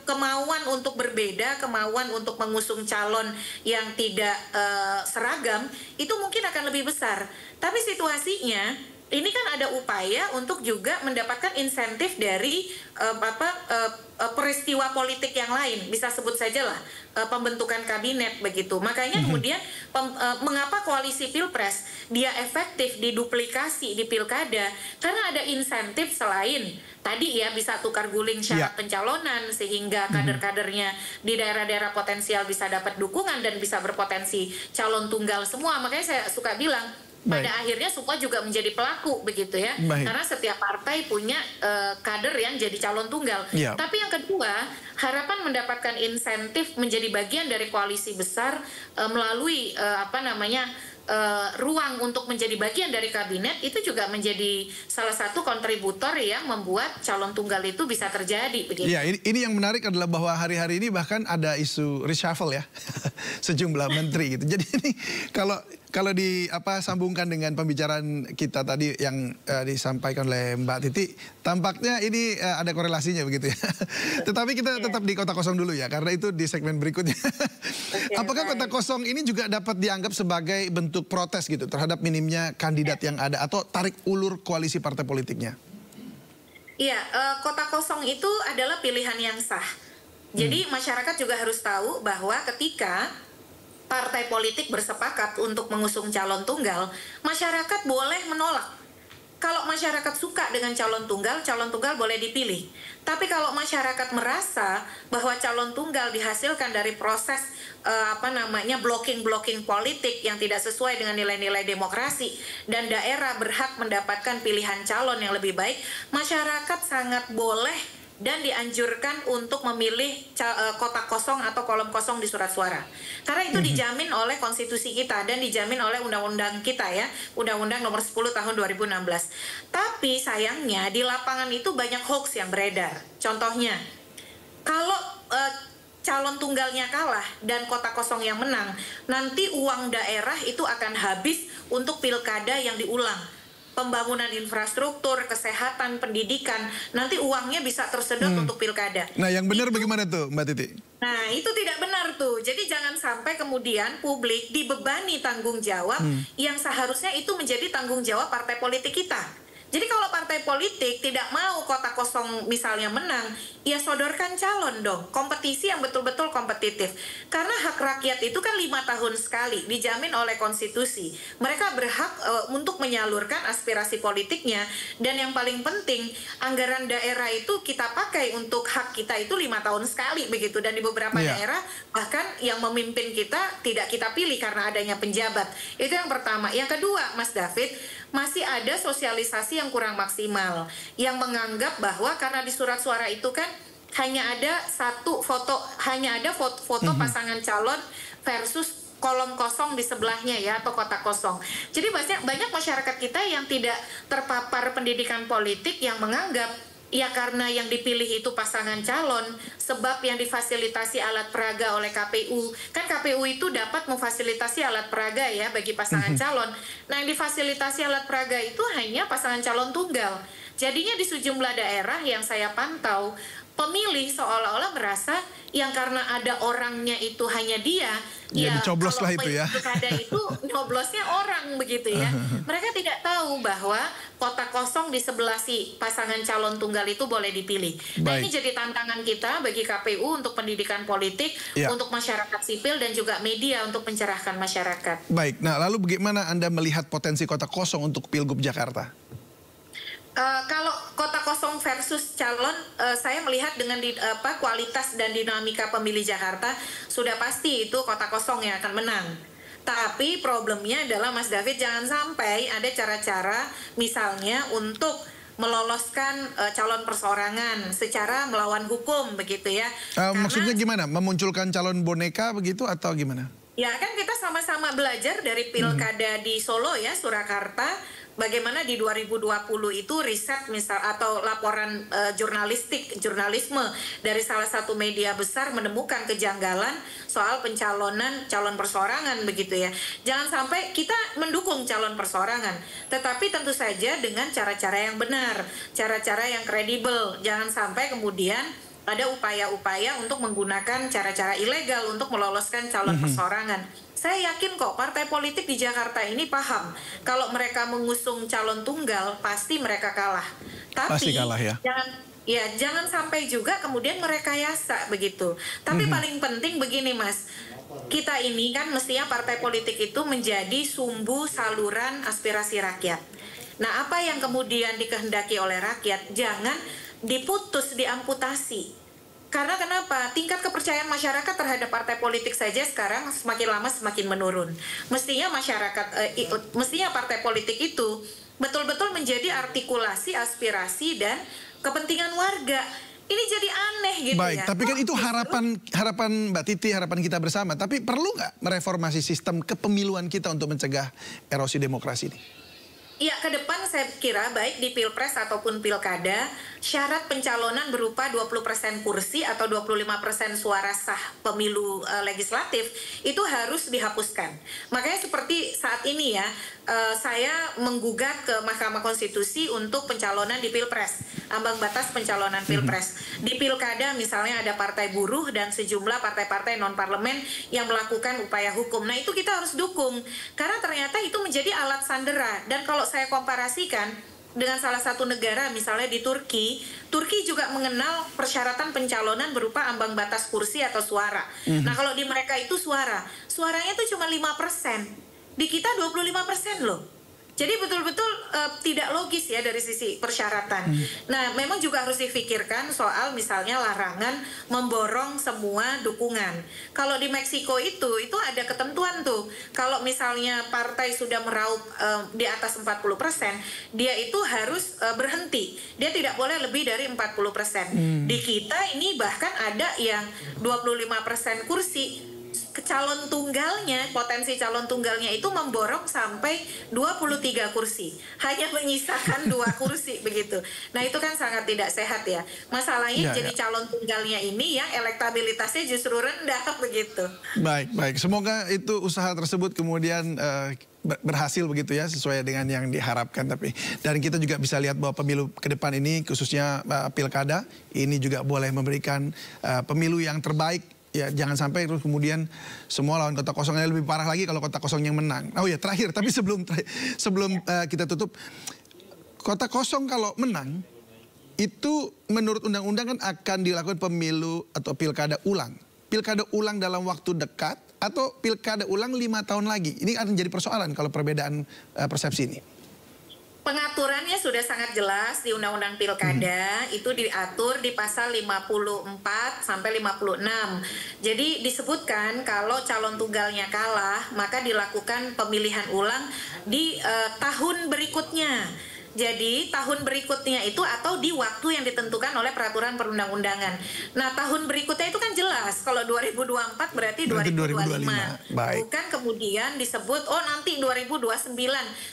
S18: Kemauan untuk berbeda, kemauan untuk mengusung calon yang tidak seragam itu mungkin akan lebih besar. Tapi situasinya ini kan ada upaya untuk juga mendapatkan insentif dari peristiwa politik yang lain, bisa sebut saja lah pembentukan kabinet begitu. Makanya kemudian mengapa koalisi Pilpres dia efektif diduplikasi di pilkada, karena ada insentif selain tadi ya bisa tukar guling syarat pencalonan sehingga kader-kadernya di daerah-daerah potensial bisa dapat dukungan dan bisa berpotensi calon tunggal semua. Makanya saya suka bilang pada akhirnya semua juga menjadi pelaku begitu ya. Karena setiap partai punya kader yang jadi calon tunggal. Tapi yang kedua, harapan mendapatkan insentif menjadi bagian dari koalisi besar melalui ruang untuk menjadi bagian dari kabinet itu juga menjadi salah satu kontributor yang membuat calon tunggal itu bisa terjadi begitu.
S1: Ya, ini yang menarik adalah bahwa hari-hari ini bahkan ada isu reshuffle ya. Sejumlah menteri gitu. Jadi ini kalau sambungkan dengan pembicaraan kita tadi yang disampaikan oleh Mbak Titi, tampaknya ini ada korelasinya begitu ya. Tetapi kita tetap di kota kosong dulu ya, karena itu di segmen berikutnya. Apakah kota kosong ini juga dapat dianggap sebagai bentuk protes gitu terhadap minimnya kandidat yang ada atau tarik ulur koalisi partai politiknya?
S18: Iya, kota kosong itu adalah pilihan yang sah. Jadi masyarakat juga harus tahu bahwa ketika partai politik bersepakat untuk mengusung calon tunggal, masyarakat boleh menolak. Kalau masyarakat suka dengan calon tunggal boleh dipilih. Tapi kalau masyarakat merasa bahwa calon tunggal dihasilkan dari proses blocking politik yang tidak sesuai dengan nilai-nilai demokrasi dan daerah berhak mendapatkan pilihan calon yang lebih baik, masyarakat sangat boleh dan dianjurkan untuk memilih kotak kosong atau kolom kosong di surat suara. Karena itu dijamin oleh konstitusi kita dan dijamin oleh undang-undang kita ya, Undang-Undang Nomor 10 Tahun 2016. Tapi sayangnya di lapangan itu banyak hoax yang beredar. Contohnya, kalau calon tunggalnya kalah dan kotak kosong yang menang, nanti uang daerah itu akan habis untuk pilkada yang diulang. Pembangunan infrastruktur, kesehatan, pendidikan, nanti uangnya bisa tersedot untuk pilkada.
S1: Nah, yang benar bagaimana tuh, Mbak Titi?
S18: Nah, itu tidak benar tuh. Jadi jangan sampai kemudian publik dibebani tanggung jawab yang seharusnya itu menjadi tanggung jawab partai politik kita. Jadi kalau partai politik tidak mau kotak kosong misalnya menang, ya sodorkan calon dong. Kompetisi yang betul-betul kompetitif. Karena hak rakyat itu kan 5 tahun sekali, dijamin oleh konstitusi. Mereka berhak untuk menyalurkan aspirasi politiknya. Dan yang paling penting, anggaran daerah itu kita pakai untuk hak kita itu 5 tahun sekali begitu. Dan di beberapa daerah bahkan yang memimpin kita tidak kita pilih karena adanya penjabat. Itu yang pertama. Yang kedua, Mas David, masih ada sosialisasi yang kurang maksimal, yang menganggap bahwa karena di surat suara itu kan hanya ada foto pasangan calon versus kolom kosong di sebelahnya ya, atau kotak kosong. Jadi banyak masyarakat kita yang tidak terpapar pendidikan politik yang menganggap ya karena yang dipilih itu pasangan calon, sebab yang difasilitasi alat peraga oleh KPU. Kan KPU itu dapat memfasilitasi alat peraga ya bagi pasangan calon. Nah, yang difasilitasi alat peraga itu hanya pasangan calon tunggal. Jadinya di sejumlah daerah yang saya pantau, pemilih seolah-olah merasa yang karena ada orangnya itu hanya dia, ya
S1: dicoblos lah itu ya.
S18: Pilkada itu nyoblosnya orang begitu ya. Mereka tidak tahu bahwa kotak kosong di sebelah si pasangan calon tunggal itu boleh dipilih. Nah, ini jadi tantangan kita bagi KPU untuk pendidikan politik, untuk masyarakat sipil dan juga media untuk mencerahkan masyarakat.
S1: Baik, nah lalu bagaimana Anda melihat potensi kotak kosong untuk Pilgub Jakarta?
S18: Kalau kota kosong versus calon, saya melihat dengan kualitas dan dinamika pemilih Jakarta, sudah pasti itu kota kosong yang akan menang. Tapi problemnya adalah Mas David, jangan sampai ada cara-cara misalnya untuk meloloskan calon perseorangan secara melawan hukum begitu ya.
S1: Maksudnya gimana? Memunculkan calon boneka begitu atau gimana?
S18: Ya kan kita sama-sama belajar dari pilkada di Solo ya, Surakarta. bagaimana di 2020 itu riset misal atau laporan jurnalisme dari salah satu media besar menemukan kejanggalan soal pencalonan calon perseorangan begitu ya. Jangan sampai kita mendukung calon perseorangan, tetapi tentu saja dengan cara-cara yang benar, cara-cara yang kredibel. Jangan sampai kemudian ada upaya-upaya untuk menggunakan cara-cara ilegal untuk meloloskan calon perseorangan. Saya yakin kok partai politik di Jakarta ini paham kalau mereka mengusung calon tunggal pasti mereka kalah. Tapi
S1: pasti kalah ya.
S18: Jangan sampai juga kemudian merekayasa begitu. Tapi paling penting begini Mas, kita ini kan mestinya partai politik itu menjadi sumbu saluran aspirasi rakyat. Nah, apa yang kemudian dikehendaki oleh rakyat jangan diputus, diamputasi. Karena kenapa? Tingkat kepercayaan masyarakat terhadap partai politik saja sekarang semakin lama semakin menurun. Mestinya mestinya partai politik itu betul-betul menjadi artikulasi aspirasi dan kepentingan warga. Ini jadi aneh gitu.
S1: Baik,
S18: ya.
S1: tapi kan itu harapan Mbak Titi, harapan kita bersama. Tapi perlu nggak mereformasi sistem kepemiluan kita untuk mencegah erosi demokrasi ini?
S18: Ya, ke depan saya kira baik di Pilpres ataupun Pilkada, syarat pencalonan berupa 20% kursi atau 25% suara sah pemilu legislatif itu harus dihapuskan. Makanya seperti saat ini ya, saya menggugat ke Mahkamah Konstitusi untuk pencalonan di Pilpres, ambang batas pencalonan Pilpres. Di Pilkada misalnya ada Partai Buruh dan sejumlah partai-partai non-parlemen yang melakukan upaya hukum. Nah, itu kita harus dukung, karena ternyata itu menjadi alat sandera. Dan kalau saya komparasikan dengan salah satu negara, misalnya di Turki juga mengenal persyaratan pencalonan berupa ambang batas kursi atau suara. Nah, kalau di mereka itu suaranya itu cuma 5%. Di kita 25% loh. Jadi betul-betul tidak logis ya dari sisi persyaratan. Nah, memang juga harus difikirkan soal misalnya larangan memborong semua dukungan. Kalau di Meksiko itu ada ketentuan tuh. Kalau misalnya partai sudah meraup di atas 40%, dia itu harus berhenti. Dia tidak boleh lebih dari 40%. Di kita ini bahkan ada yang 25% kursi. Calon tunggalnya, potensi calon tunggalnya itu memborong sampai 23 kursi. Hanya menyisakan 2 kursi begitu. Nah, itu kan sangat tidak sehat ya. Masalahnya jadi calon tunggalnya ini yang elektabilitasnya justru rendah begitu.
S1: Baik. Semoga itu usaha tersebut kemudian berhasil begitu ya, sesuai dengan yang diharapkan. Dan kita juga bisa lihat bahwa pemilu ke depan ini khususnya Pilkada ini juga boleh memberikan pemilu yang terbaik. Ya, jangan sampai terus kemudian semua lawan kota kosongnya lebih parah lagi kalau kota kosong yang menang. Oh ya, terakhir, tapi sebelum kita tutup, kota kosong kalau menang itu menurut undang-undang kan akan dilakukan pemilu atau pilkada ulang. Pilkada ulang dalam waktu dekat atau pilkada ulang 5 tahun lagi. Ini akan jadi persoalan kalau perbedaan persepsi ini.
S18: Pengaturannya sudah sangat jelas di Undang-Undang Pilkada, itu diatur di pasal 54 sampai 56. Jadi disebutkan kalau calon tunggalnya kalah, maka dilakukan pemilihan ulang di tahun berikutnya. Jadi tahun berikutnya itu atau di waktu yang ditentukan oleh peraturan perundang-undangan. Nah, tahun berikutnya itu kan jelas. Kalau 2024 berarti 2025.
S1: Baik.
S18: Bukan kemudian disebut nanti 2029.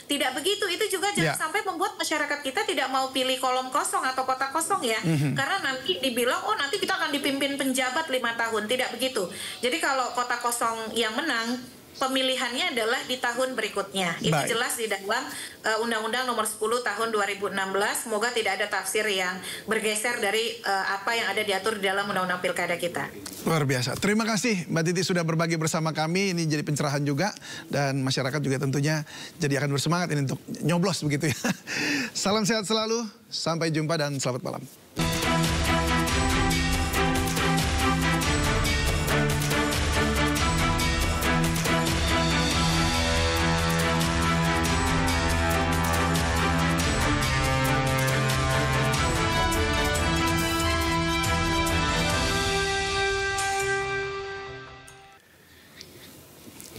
S18: Tidak begitu. Itu juga jangan sampai membuat masyarakat kita tidak mau pilih kolom kosong atau kota kosong ya. Karena nanti dibilang nanti kita akan dipimpin penjabat 5 tahun. Tidak begitu. Jadi kalau kota kosong yang menang, pemilihannya adalah di tahun berikutnya. Itu jelas di dalam Undang-Undang Nomor 10 Tahun 2016. Semoga tidak ada tafsir yang bergeser dari apa yang ada diatur di dalam Undang-Undang Pilkada kita.
S1: Luar biasa. Terima kasih Mbak Titi sudah berbagi bersama kami. Ini jadi pencerahan juga dan masyarakat juga tentunya jadi akan bersemangat ini untuk nyoblos begitu ya. Salam sehat selalu. Sampai jumpa dan selamat malam.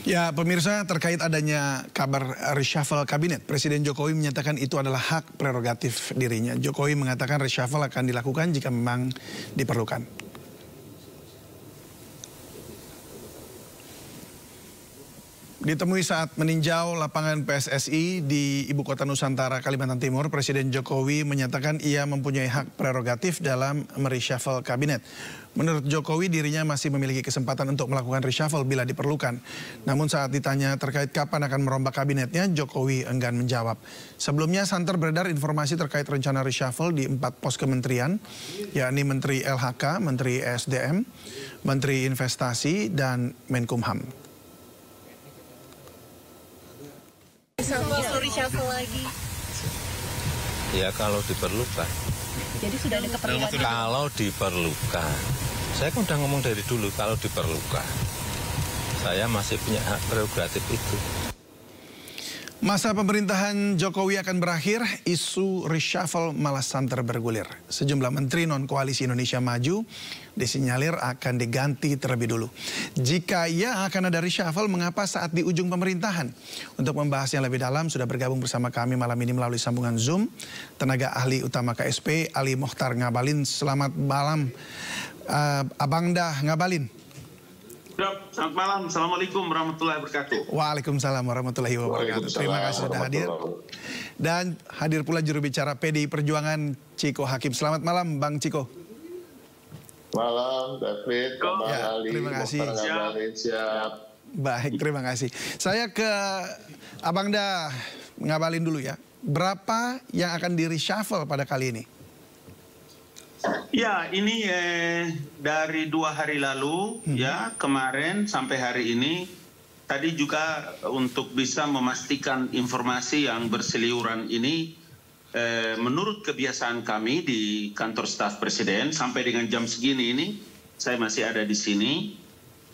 S1: Ya, pemirsa, terkait adanya kabar reshuffle kabinet, Presiden Jokowi menyatakan itu adalah hak prerogatif dirinya. Jokowi mengatakan reshuffle akan dilakukan jika memang diperlukan. Ditemui saat meninjau lapangan PSSI di Ibu Kota Nusantara, Kalimantan Timur, Presiden Jokowi menyatakan ia mempunyai hak prerogatif dalam mereshuffle kabinet. Menurut Jokowi, dirinya masih memiliki kesempatan untuk melakukan reshuffle bila diperlukan. Namun saat ditanya terkait kapan akan merombak kabinetnya, Jokowi enggan menjawab. Sebelumnya santer beredar informasi terkait rencana reshuffle di 4 pos kementerian, yakni Menteri LHK, Menteri SDM, Menteri Investasi, dan Menkumham.
S19: Reshuffle lagi.
S20: Ya kalau diperlukan.
S19: Jadi sudah ada keperluan.
S20: Kalau diperlukan. Saya kan udah ngomong dari dulu kalau diperlukan. Saya masih punya hak prerogatif itu.
S1: Masa pemerintahan Jokowi akan berakhir, isu reshuffle malah santer bergulir. Sejumlah menteri non-koalisi Indonesia Maju disinyalir akan diganti terlebih dulu. Jika ya akan ada reshuffle, mengapa saat di ujung pemerintahan? Untuk membahas yang lebih dalam, sudah bergabung bersama kami malam ini melalui sambungan Zoom, tenaga ahli utama KSP, Ali Mohtar Ngabalin. Selamat malam, Abangda Ngabalin.
S21: Selamat malam, Assalamualaikum warahmatullahi wabarakatuh.
S1: Waalaikumsalam warahmatullahi wabarakatuh. Terima kasih sudah hadir. Dan hadir pula juru bicara PDI Perjuangan, Ciko Hakim. Selamat malam, Bang Ciko.
S22: Malam, David, Bang Ali.
S1: Terima kasih.
S22: Siap.
S1: Baik, terima kasih. Saya ke Abangda Ngabalin dulu ya. Berapa yang akan di-reshuffle pada kali ini?
S21: Ya, ini dari 2 hari lalu, ya kemarin sampai hari ini. Tadi juga untuk bisa memastikan informasi yang berseliweran ini, menurut kebiasaan kami di kantor staf Presiden, sampai dengan jam segini ini, saya masih ada di sini.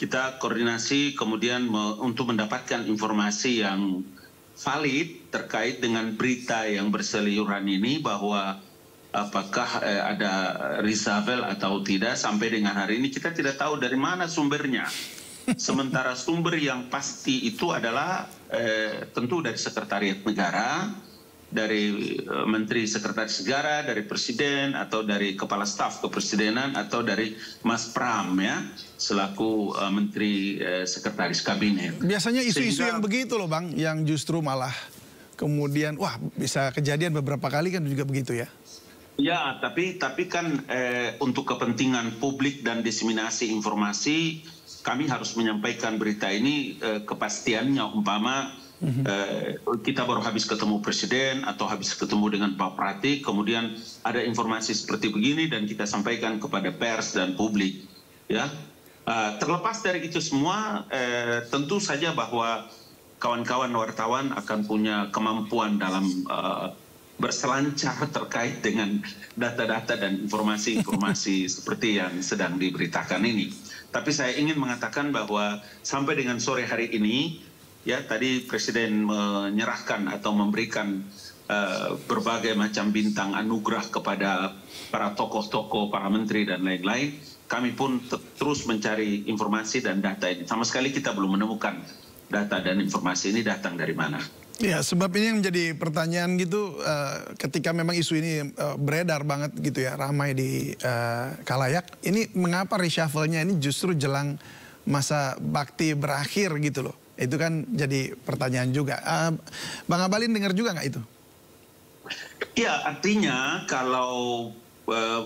S21: Kita koordinasi kemudian untuk mendapatkan informasi yang valid terkait dengan berita yang berseliweran ini, bahwa apakah ada reshuffle atau tidak. Sampai dengan hari ini kita tidak tahu dari mana sumbernya. Sementara sumber yang pasti itu adalah tentu dari Sekretariat Negara, dari Menteri Sekretaris Negara, dari Presiden, atau dari Kepala Staf Kepresidenan, atau dari Mas Pram ya, selaku Menteri Sekretaris Kabinet.
S1: Biasanya isu-isu yang begitu loh Bang, yang justru malah kemudian, wah bisa kejadian beberapa kali kan juga begitu ya.
S21: Ya, tapi kan untuk kepentingan publik dan diseminasi informasi, kami harus menyampaikan berita ini kepastiannya. Umpama kita baru habis ketemu Presiden atau habis ketemu dengan Pak Pratik, kemudian ada informasi seperti begini dan kita sampaikan kepada pers dan publik. Ya, terlepas dari itu semua, tentu saja bahwa kawan-kawan wartawan akan punya kemampuan dalam berselancar terkait dengan data-data dan informasi-informasi seperti yang sedang diberitakan ini. Tapi saya ingin mengatakan bahwa sampai dengan sore hari ini, ya tadi Presiden menyerahkan atau memberikan berbagai macam bintang anugerah kepada para tokoh-tokoh, para menteri dan lain-lain. Kami pun terus mencari informasi dan data ini. Sama sekali kita belum menemukan data dan informasi ini datang dari mana.
S1: Ya, sebab ini yang menjadi pertanyaan gitu, ketika memang isu ini beredar banget gitu ya, ramai di kalayak, ini mengapa reshuffle-nya ini justru jelang masa bakti berakhir gitu loh. Itu kan jadi pertanyaan juga. Bang Ngabalin dengar juga nggak itu?
S21: Ya, artinya kalau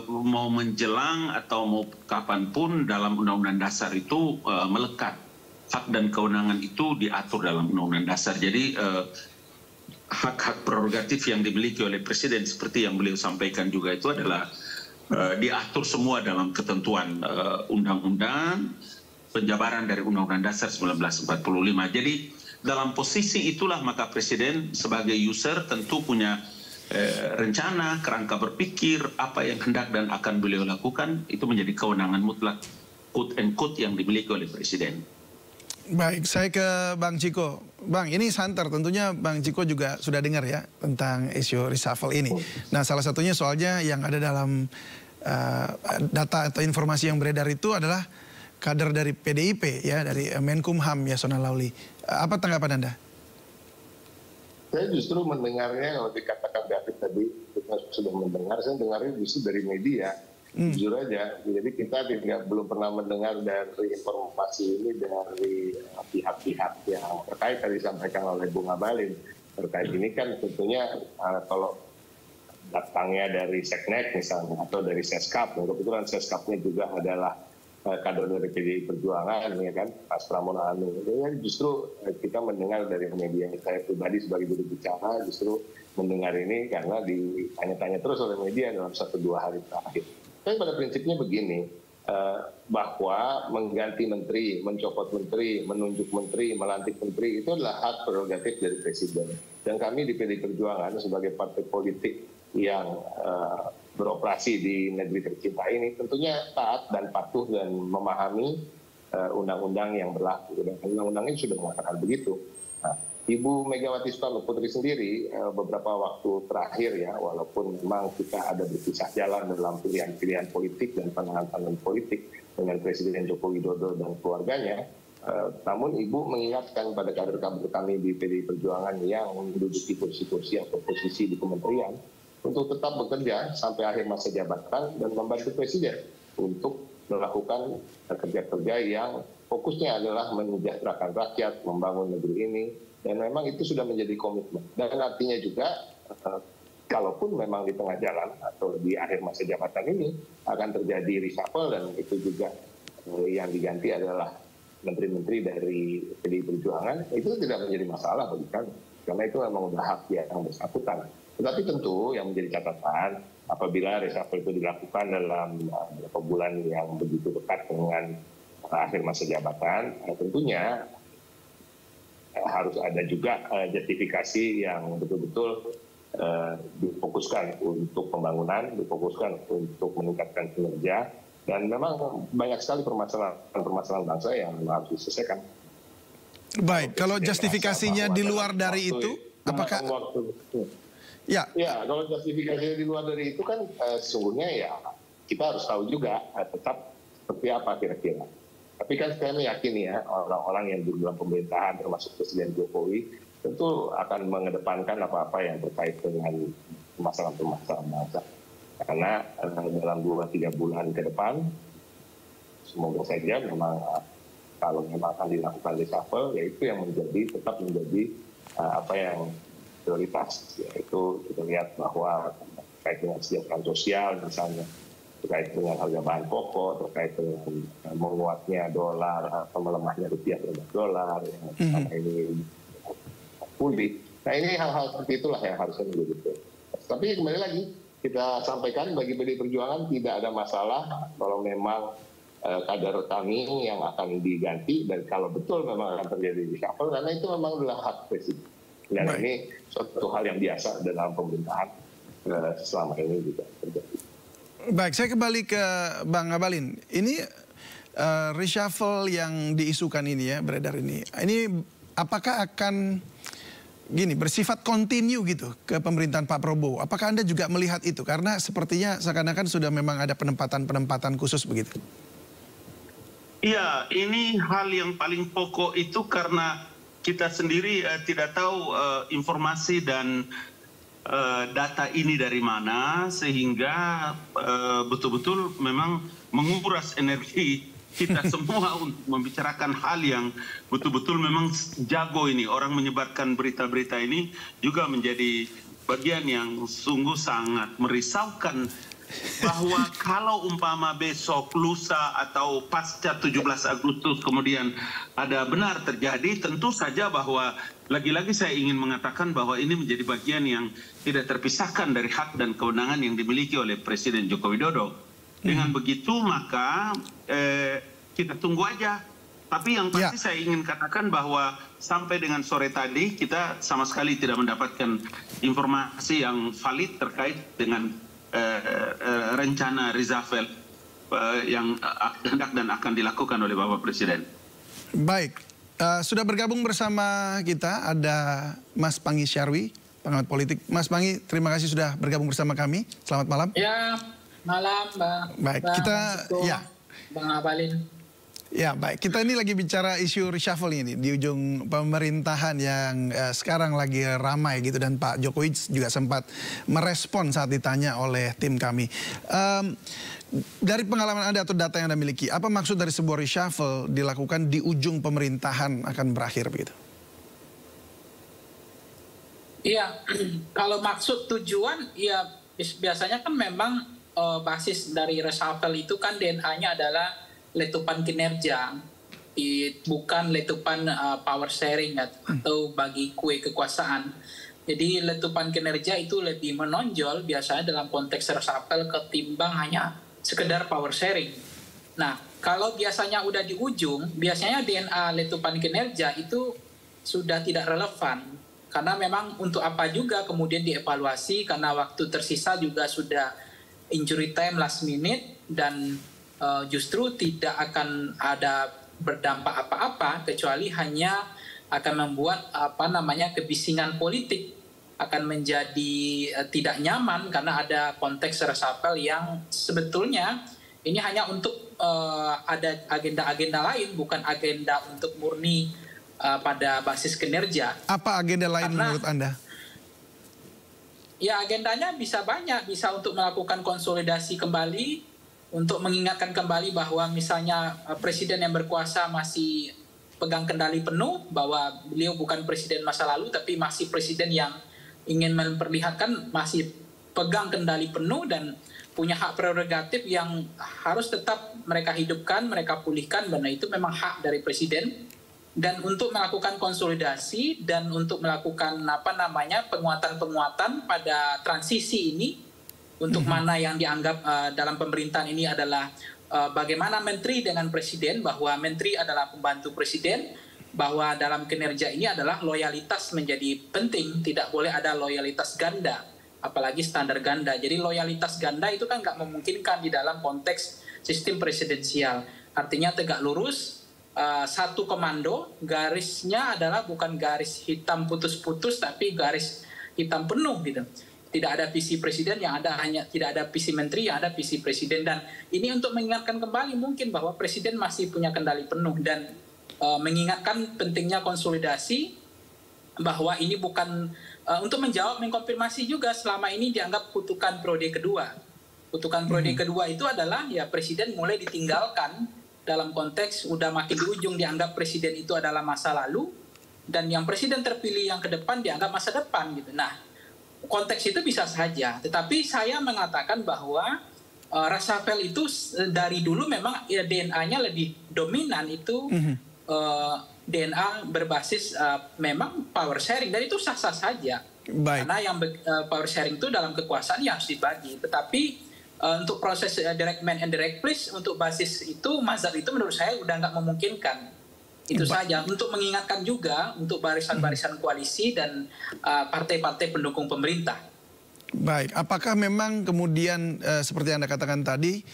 S21: mau menjelang atau mau kapanpun dalam Undang-Undang Dasar itu melekat. Hak dan kewenangan itu diatur dalam Undang-Undang Dasar. Jadi hak-hak prerogatif yang dimiliki oleh Presiden seperti yang beliau sampaikan juga itu adalah diatur semua dalam ketentuan undang-undang, penjabaran dari Undang-Undang Dasar 1945. Jadi dalam posisi itulah maka Presiden sebagai user tentu punya rencana, kerangka berpikir, apa yang hendak dan akan beliau lakukan, itu menjadi kewenangan mutlak quote and quote yang dimiliki oleh Presiden.
S1: Baik, saya ke Bang Ciko. Bang, ini santer, tentunya Bang Ciko juga sudah dengar ya tentang isu reshuffle ini. Nah, salah satunya soalnya yang ada dalam data atau informasi yang beredar itu adalah kader dari PDIP ya, dari Menkumham Yasona Lauli. Apa tanggapan Anda?
S22: Saya justru mendengarnya, kalau dikatakan David tadi, kita sudah mendengar, saya dengarnya justru dari media. jujur aja. Jadi kita belum pernah mendengar dari informasi ini dari pihak-pihak yang terkait tadi disampaikan oleh Bung Abalin. Terkait ini kan tentunya kalau datangnya dari Seknek misalnya atau dari Seskap, kebetulan Seskapnya juga adalah kader dari PDI Perjuangan, ya kan, Mas Pramono Anung. Justru kita mendengar dari media, saya pribadi sebagai juru bicara justru mendengar ini karena ditanya-tanya terus oleh media dalam 1-2 hari terakhir. Tapi pada prinsipnya begini, bahwa mengganti menteri, mencopot menteri, menunjuk menteri, melantik menteri itu adalah hak prerogatif dari Presiden. Dan kami di PDI Perjuangan sebagai partai politik yang beroperasi di negeri tercinta ini tentunya taat dan patuh dan memahami undang-undang yang berlaku. Dan undang-undangnya sudah mengatakan begitu. Nah, Ibu Megawati Soekarno Putri sendiri beberapa waktu terakhir ya, walaupun memang kita ada berpisah jalan dalam pilihan-pilihan politik dan pandangan-pandangan politik dengan Presiden Joko Widodo dan keluarganya, namun Ibu mengingatkan pada kader-kader kami di PDI Perjuangan yang menduduki kursi-kursi atau posisi di kementerian untuk tetap bekerja sampai akhir masa jabatan dan membantu Presiden untuk melakukan kerja-kerja yang fokusnya adalah mensejahterakan rakyat, membangun negeri ini, dan memang itu sudah menjadi komitmen. Dan artinya juga, kalaupun memang di tengah jalan atau di akhir masa jabatan ini akan terjadi reshuffle dan itu juga yang diganti adalah menteri-menteri dari PDI Perjuangan, itu tidak menjadi masalah bagi kami. Karena itu memang sudah hak yang bersangkutan. Tetapi tentu yang menjadi catatan, apabila reshuffle itu dilakukan dalam beberapa bulan yang begitu dekat dengan akhir masa jabatan, tentunya harus ada juga justifikasi yang betul-betul difokuskan untuk pembangunan, difokuskan untuk meningkatkan kinerja, dan memang banyak sekali permasalahan bangsa yang harus diselesaikan.
S1: Baik, kalau justifikasinya di luar dari itu, apakah... Ya,
S22: kalau justifikasinya di luar dari itu kan sesungguhnya ya kita harus tahu juga tetap seperti apa kira-kira. Tapi kan saya meyakini ya orang-orang yang di dalam pemerintahan termasuk Presiden Jokowi tentu akan mengedepankan apa-apa yang terkait dengan permasalahan-permasalahan bangsa. Karena dalam 2-3 bulan ke depan semoga saja memang kalau memang akan dilakukan reshuffle, yaitu yang tetap menjadi apa yang prioritas, yaitu kita lihat bahwa terkait dengan kesejahteraan sosial misalnya, terkait dengan harga bahan pokok, terkait dengan menguatnya dolar atau melemahnya rupiah terhadap dolar, yang selama ini pulih. Nah ini hal-hal seperti itulah yang harusnya menjadi prioritas. Tapi kembali lagi, kita sampaikan bagi PDI Perjuangan tidak ada masalah kalau memang kader kami yang akan diganti, dan kalau betul memang akan terjadi reshuffle, karena itu memang adalah hak Presiden. Dan ini suatu hal yang biasa dalam pemerintahan selama ini juga terjadi.
S1: Baik, saya kembali ke Bang Abalin. Ini reshuffle yang diisukan ini ya, beredar ini apakah akan bersifat kontinu gitu ke pemerintahan Pak Prabowo? Apakah Anda juga melihat itu? Karena sepertinya seakan-akan sudah memang ada penempatan khusus begitu.
S21: Iya, ini hal yang paling pokok itu karena kita sendiri tidak tahu informasi dan data ini dari mana, sehingga betul-betul memang menguras energi kita semua untuk membicarakan hal yang betul-betul memang jago ini. Orang menyebarkan berita-berita ini juga menjadi bagian yang sungguh sangat merisaukan, bahwa kalau umpama besok, lusa, atau pasca 17 Agustus kemudian ada benar terjadi, tentu saja bahwa lagi-lagi saya ingin mengatakan bahwa ini menjadi bagian yang tidak terpisahkan dari hak dan kewenangan yang dimiliki oleh Presiden Joko Widodo. Dengan begitu maka kita tunggu aja. Tapi yang pasti saya ingin katakan bahwa sampai dengan sore tadi kita sama sekali tidak mendapatkan informasi yang valid terkait dengan rencana reshuffle yang hendak dan akan dilakukan oleh Bapak Presiden.
S1: Baik, sudah bergabung bersama kita ada Mas Pangi Syarwi, pengamat politik. Mas Pangi, terima kasih sudah bergabung bersama kami. Selamat malam.
S3: Ya, malam Bang.
S1: Baik,
S3: Bang
S1: kita
S3: Bang Abalin.
S1: Ya baik, kita ini lagi bicara isu reshuffle ini di ujung pemerintahan yang sekarang lagi ramai gitu, dan Pak Jokowi juga sempat merespon saat ditanya oleh tim kami. Dari pengalaman Anda atau data yang Anda miliki, apa maksud dari sebuah reshuffle dilakukan di ujung pemerintahan akan berakhir begitu?
S3: Iya, kalau maksud tujuan ya biasanya kan memang basis dari reshuffle itu kan DNA-nya adalah letupan kinerja, bukan letupan power sharing atau bagi kue kekuasaan. Jadi letupan kinerja itu lebih menonjol biasanya dalam konteks reshuffle ketimbang hanya sekedar power sharing. Nah, kalau biasanya udah di ujung, biasanya DNA letupan kinerja itu sudah tidak relevan. Karena memang untuk apa juga kemudian dievaluasi, karena waktu tersisa juga sudah injury time last minute, dan justru tidak akan ada berdampak apa-apa kecuali hanya akan membuat kebisingan politik, akan menjadi tidak nyaman karena ada konteks reshuffle yang sebetulnya ini hanya untuk ada agenda-agenda lain, bukan agenda untuk murni pada basis kinerja.
S1: Apa agenda lain menurut Anda?
S3: Ya, agendanya bisa banyak, bisa untuk melakukan konsolidasi kembali, untuk mengingatkan kembali bahwa misalnya presiden yang berkuasa masih pegang kendali penuh, bahwa beliau bukan presiden masa lalu tapi masih presiden yang ingin memperlihatkan masih pegang kendali penuh dan punya hak prerogatif yang harus tetap mereka hidupkan, mereka pulihkan, karena itu memang hak dari presiden. Dan untuk melakukan konsolidasi dan untuk melakukan penguatan-penguatan pada transisi ini, untuk mana yang dianggap dalam pemerintahan ini adalah bagaimana menteri dengan presiden, bahwa menteri adalah pembantu presiden, bahwa dalam kinerja ini adalah loyalitas menjadi penting, tidak boleh ada loyalitas ganda, apalagi standar ganda. Jadi loyalitas ganda itu kan nggak memungkinkan di dalam konteks sistem presidensial. Artinya tegak lurus, satu komando, garisnya adalah bukan garis hitam putus-putus tapi garis hitam penuh gitu. Tidak ada visi presiden, yang ada hanya tidak ada visi menteri, yang ada visi presiden. Dan ini untuk mengingatkan kembali mungkin bahwa presiden masih punya kendali penuh, dan mengingatkan pentingnya konsolidasi, bahwa ini bukan untuk menjawab, mengkonfirmasi juga selama ini dianggap kutukan periode kedua. Kutukan periode kedua itu adalah ya presiden mulai ditinggalkan dalam konteks udah makin di ujung, dianggap presiden itu adalah masa lalu, dan yang presiden terpilih yang ke depan dianggap masa depan gitu. Nah, konteks itu bisa saja, tetapi saya mengatakan bahwa reshuffle itu dari dulu memang ya, DNA-nya lebih dominan itu DNA berbasis memang power sharing, dan itu sah-sah saja. Baik. Karena yang power sharing itu dalam kekuasaan yang harus dibagi, tetapi untuk proses direct man and direct please untuk basis itu, mazhab itu menurut saya udah nggak memungkinkan. Itu saja, untuk mengingatkan juga untuk barisan-barisan koalisi dan partai-partai pendukung pemerintah.
S1: Baik, apakah memang kemudian seperti Anda katakan tadi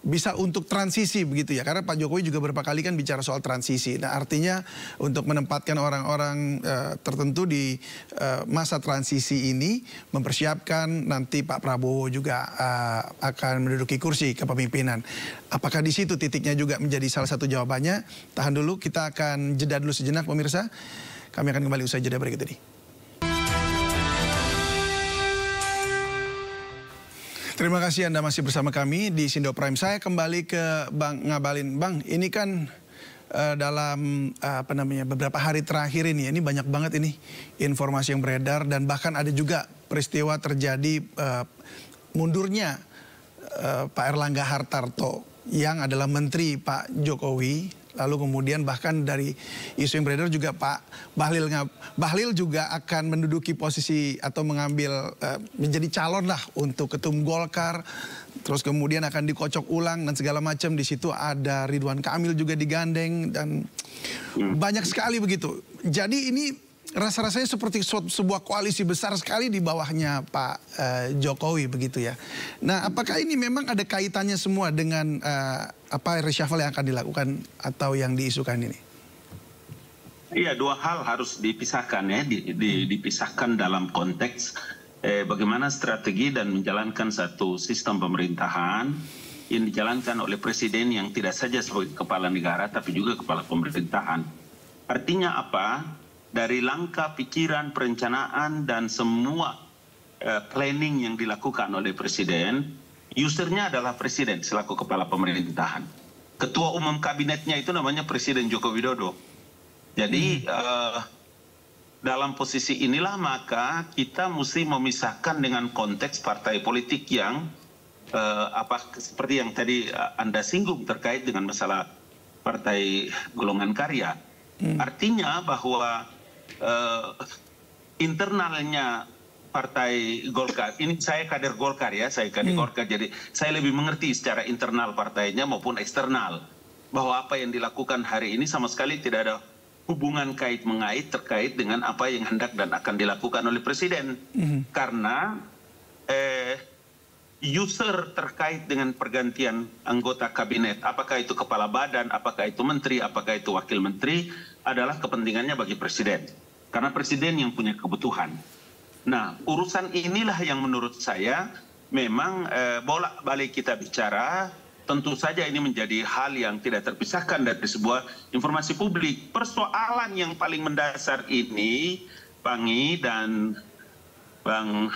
S1: bisa untuk transisi begitu ya? Karena Pak Jokowi juga beberapa kali kan bicara soal transisi. Nah, artinya untuk menempatkan orang-orang tertentu di masa transisi ini, mempersiapkan nanti Pak Prabowo juga akan menduduki kursi kepemimpinan. Apakah di situ titiknya juga menjadi salah satu jawabannya? Tahan dulu, kita akan jeda dulu sejenak pemirsa. Kami akan kembali usai jeda berikut ini. Terima kasih Anda masih bersama kami di Sindo Prime. Saya kembali ke Bang Ngabalin. Bang, ini kan dalam beberapa hari terakhir ini banyak banget ini informasi yang beredar, dan bahkan ada juga peristiwa terjadi mundurnya Pak Erlangga Hartarto yang adalah menteri Pak Jokowi. Lalu kemudian bahkan dari isu yang beredar juga Pak Bahlil juga akan menduduki posisi atau mengambil menjadi calon lah untuk ketum Golkar. Terus kemudian akan dikocok ulang dan segala macam. Di situ ada Ridwan Kamil juga digandeng dan banyak sekali begitu. Jadi ini rasa-rasanya seperti sebuah koalisi besar sekali di bawahnya Pak Jokowi begitu ya. Nah, apakah ini memang ada kaitannya semua dengan reshuffle yang akan dilakukan atau yang diisukan ini?
S21: Iya, dua hal harus dipisahkan ya, dipisahkan dalam konteks bagaimana strategi dan menjalankan satu sistem pemerintahan yang dijalankan oleh presiden yang tidak saja sebagai kepala negara tapi juga kepala pemerintahan. Artinya apa? Dari langkah pikiran, perencanaan dan semua planning yang dilakukan oleh presiden, usernya adalah presiden selaku kepala pemerintahan. Ketua umum kabinetnya itu namanya Presiden Joko Widodo. Jadi dalam posisi inilah maka kita mesti memisahkan dengan konteks partai politik yang seperti yang tadi Anda singgung terkait dengan masalah partai golongan karya. Artinya bahwa internalnya partai Golkar, ini saya kader Golkar ya, saya kader Golkar, jadi saya lebih mengerti secara internal partainya maupun eksternal bahwa apa yang dilakukan hari ini sama sekali tidak ada hubungan kait-mengait terkait dengan apa yang hendak dan akan dilakukan oleh presiden. Karena user terkait dengan pergantian anggota kabinet, apakah itu kepala badan, apakah itu menteri, apakah itu wakil menteri, adalah kepentingannya bagi presiden. Karena presiden yang punya kebutuhan. Nah, urusan inilah yang menurut saya memang bolak-balik kita bicara. Tentu saja ini menjadi hal yang tidak terpisahkan dari sebuah informasi publik. Persoalan yang paling mendasar ini, Bang I dan Bang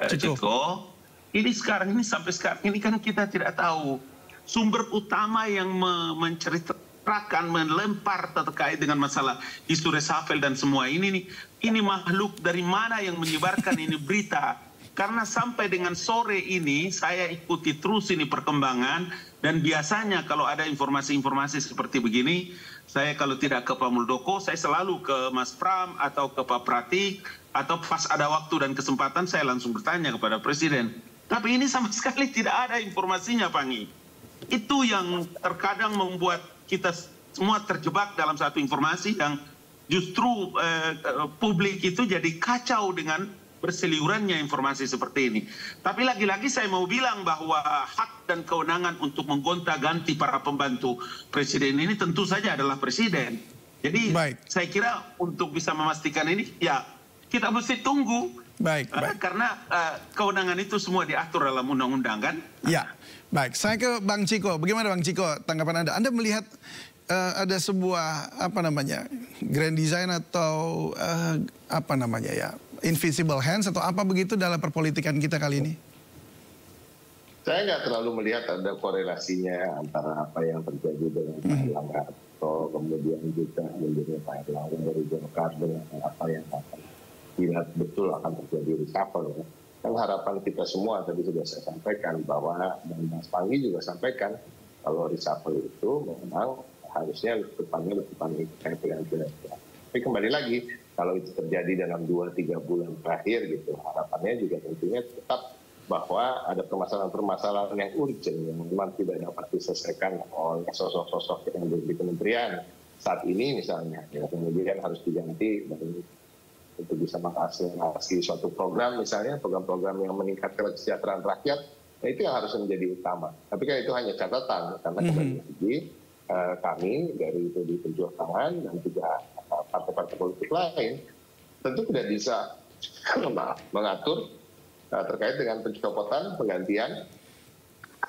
S21: Ciko, ini sekarang ini sampai sekarang ini kan kita tidak tahu sumber utama yang menceritakan, melempar terkait dengan masalah isu reshuffle dan semua ini makhluk dari mana yang menyebarkan ini berita. Karena sampai dengan sore ini saya ikuti terus ini perkembangan, dan biasanya kalau ada informasi-informasi seperti begini, saya kalau tidak ke Pak Muldoko, saya selalu ke Mas Pram atau ke Pak Pratik, atau pas ada waktu dan kesempatan saya langsung bertanya kepada Presiden. Tapi ini sama sekali tidak ada informasinya, Pangi. Itu yang terkadang membuat kita semua terjebak dalam satu informasi yang justru publik itu jadi kacau dengan berseliurannya informasi seperti ini. Tapi lagi-lagi saya mau bilang bahwa hak dan kewenangan untuk menggonta-ganti para pembantu presiden ini tentu saja adalah presiden. Jadi saya kira untuk bisa memastikan ini ya kita mesti tunggu. Karena kewenangan itu semua diatur dalam undang-undang kan?
S1: Ya, baik. Saya ke Bang Ciko. Bagaimana Bang Ciko tanggapan Anda? Anda melihat ada sebuah grand design atau invisible hands atau apa begitu dalam perpolitikan kita kali ini?
S22: Saya nggak terlalu melihat ada korelasinya antara apa yang terjadi dengan Pak Erlangga atau kemudian juga menjadi Pak Erlangga dari Golkar dengan apa yang akan tidak betul akan terjadi reshuffle. Kan harapan kita semua tadi sudah saya sampaikan bahwa, dan Mas Pangi juga sampaikan kalau reshuffle itu memang harusnya depannya lebih terkait dengan kinerja. Tapi kembali lagi, kalau itu terjadi dalam 2-3 bulan terakhir gitu, harapannya juga tentunya tetap bahwa ada permasalahan-permasalahan yang urgent yang memang tidak dapat diselesaikan oleh sosok-sosok yang ada di kementerian saat ini misalnya, ya, kemudian harus diganti untuk bisa mengakselerasi suatu program misalnya, program-program yang meningkatkan kesejahteraan rakyat, nah itu yang harus menjadi utama. Tapi kan itu hanya catatan, karena kembali lagi kami dari PDI Perjuangan dan juga partai-partai politik lain tentu tidak bisa mengatur terkait dengan pencopotan, penggantian,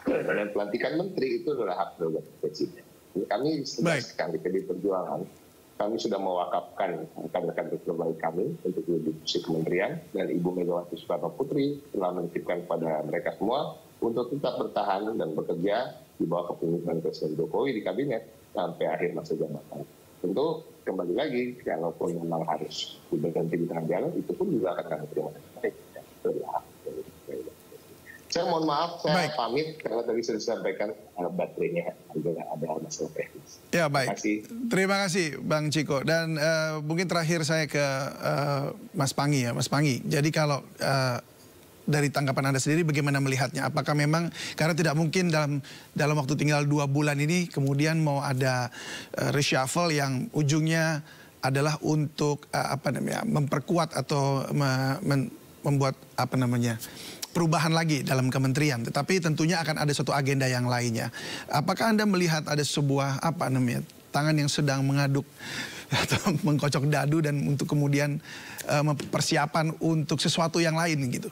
S22: dan pelantikan menteri. Itu adalah hak prerogatif presiden. Kami tegaskan di PDI Perjuangan, kami sudah mewakafkan kader-kader terbaik kami untuk di posisi kementerian, dan Ibu Megawati Soekarno Putri telah menitipkan kepada mereka semua untuk tetap bertahan dan bekerja di bawah kepemimpinan Presiden Jokowi di kabinet sampai akhir masa jabatan. Tentu kembali lagi, kalaupun memang harus berganti di tengah jalan, itu pun juga akan kami terima. Saya mohon maaf, saya pamit karena tadi sudah disampaikan baterainya ada masalah teknis.
S1: Ya, baik. Terima kasih Bang Ciko. Dan mungkin terakhir saya ke Mas Pangi ya. Mas Pangi, jadi kalau dari tanggapan Anda sendiri bagaimana melihatnya? Apakah memang karena tidak mungkin dalam waktu tinggal 2 bulan ini kemudian mau ada reshuffle yang ujungnya adalah untuk memperkuat atau membuat perubahan lagi dalam kementerian, tetapi tentunya akan ada suatu agenda yang lainnya. Apakah Anda melihat ada sebuah tangan yang sedang mengaduk atau mengkocok dadu dan untuk kemudian persiapan untuk sesuatu yang lain gitu?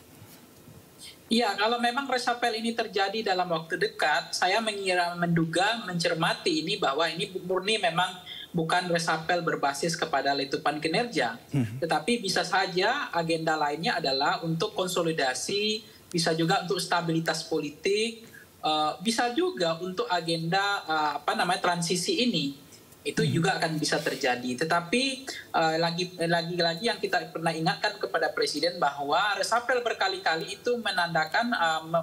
S3: Ya, kalau memang resapel ini terjadi dalam waktu dekat, saya menduga, mencermati ini bahwa ini murni memang bukan resapel berbasis kepada letupan kinerja. Tetapi bisa saja agenda lainnya adalah untuk konsolidasi, bisa juga untuk stabilitas politik, bisa juga untuk agenda transisi ini. Itu juga akan bisa terjadi. Tetapi lagi-lagi yang kita pernah ingatkan kepada Presiden bahwa resapel berkali-kali itu menandakan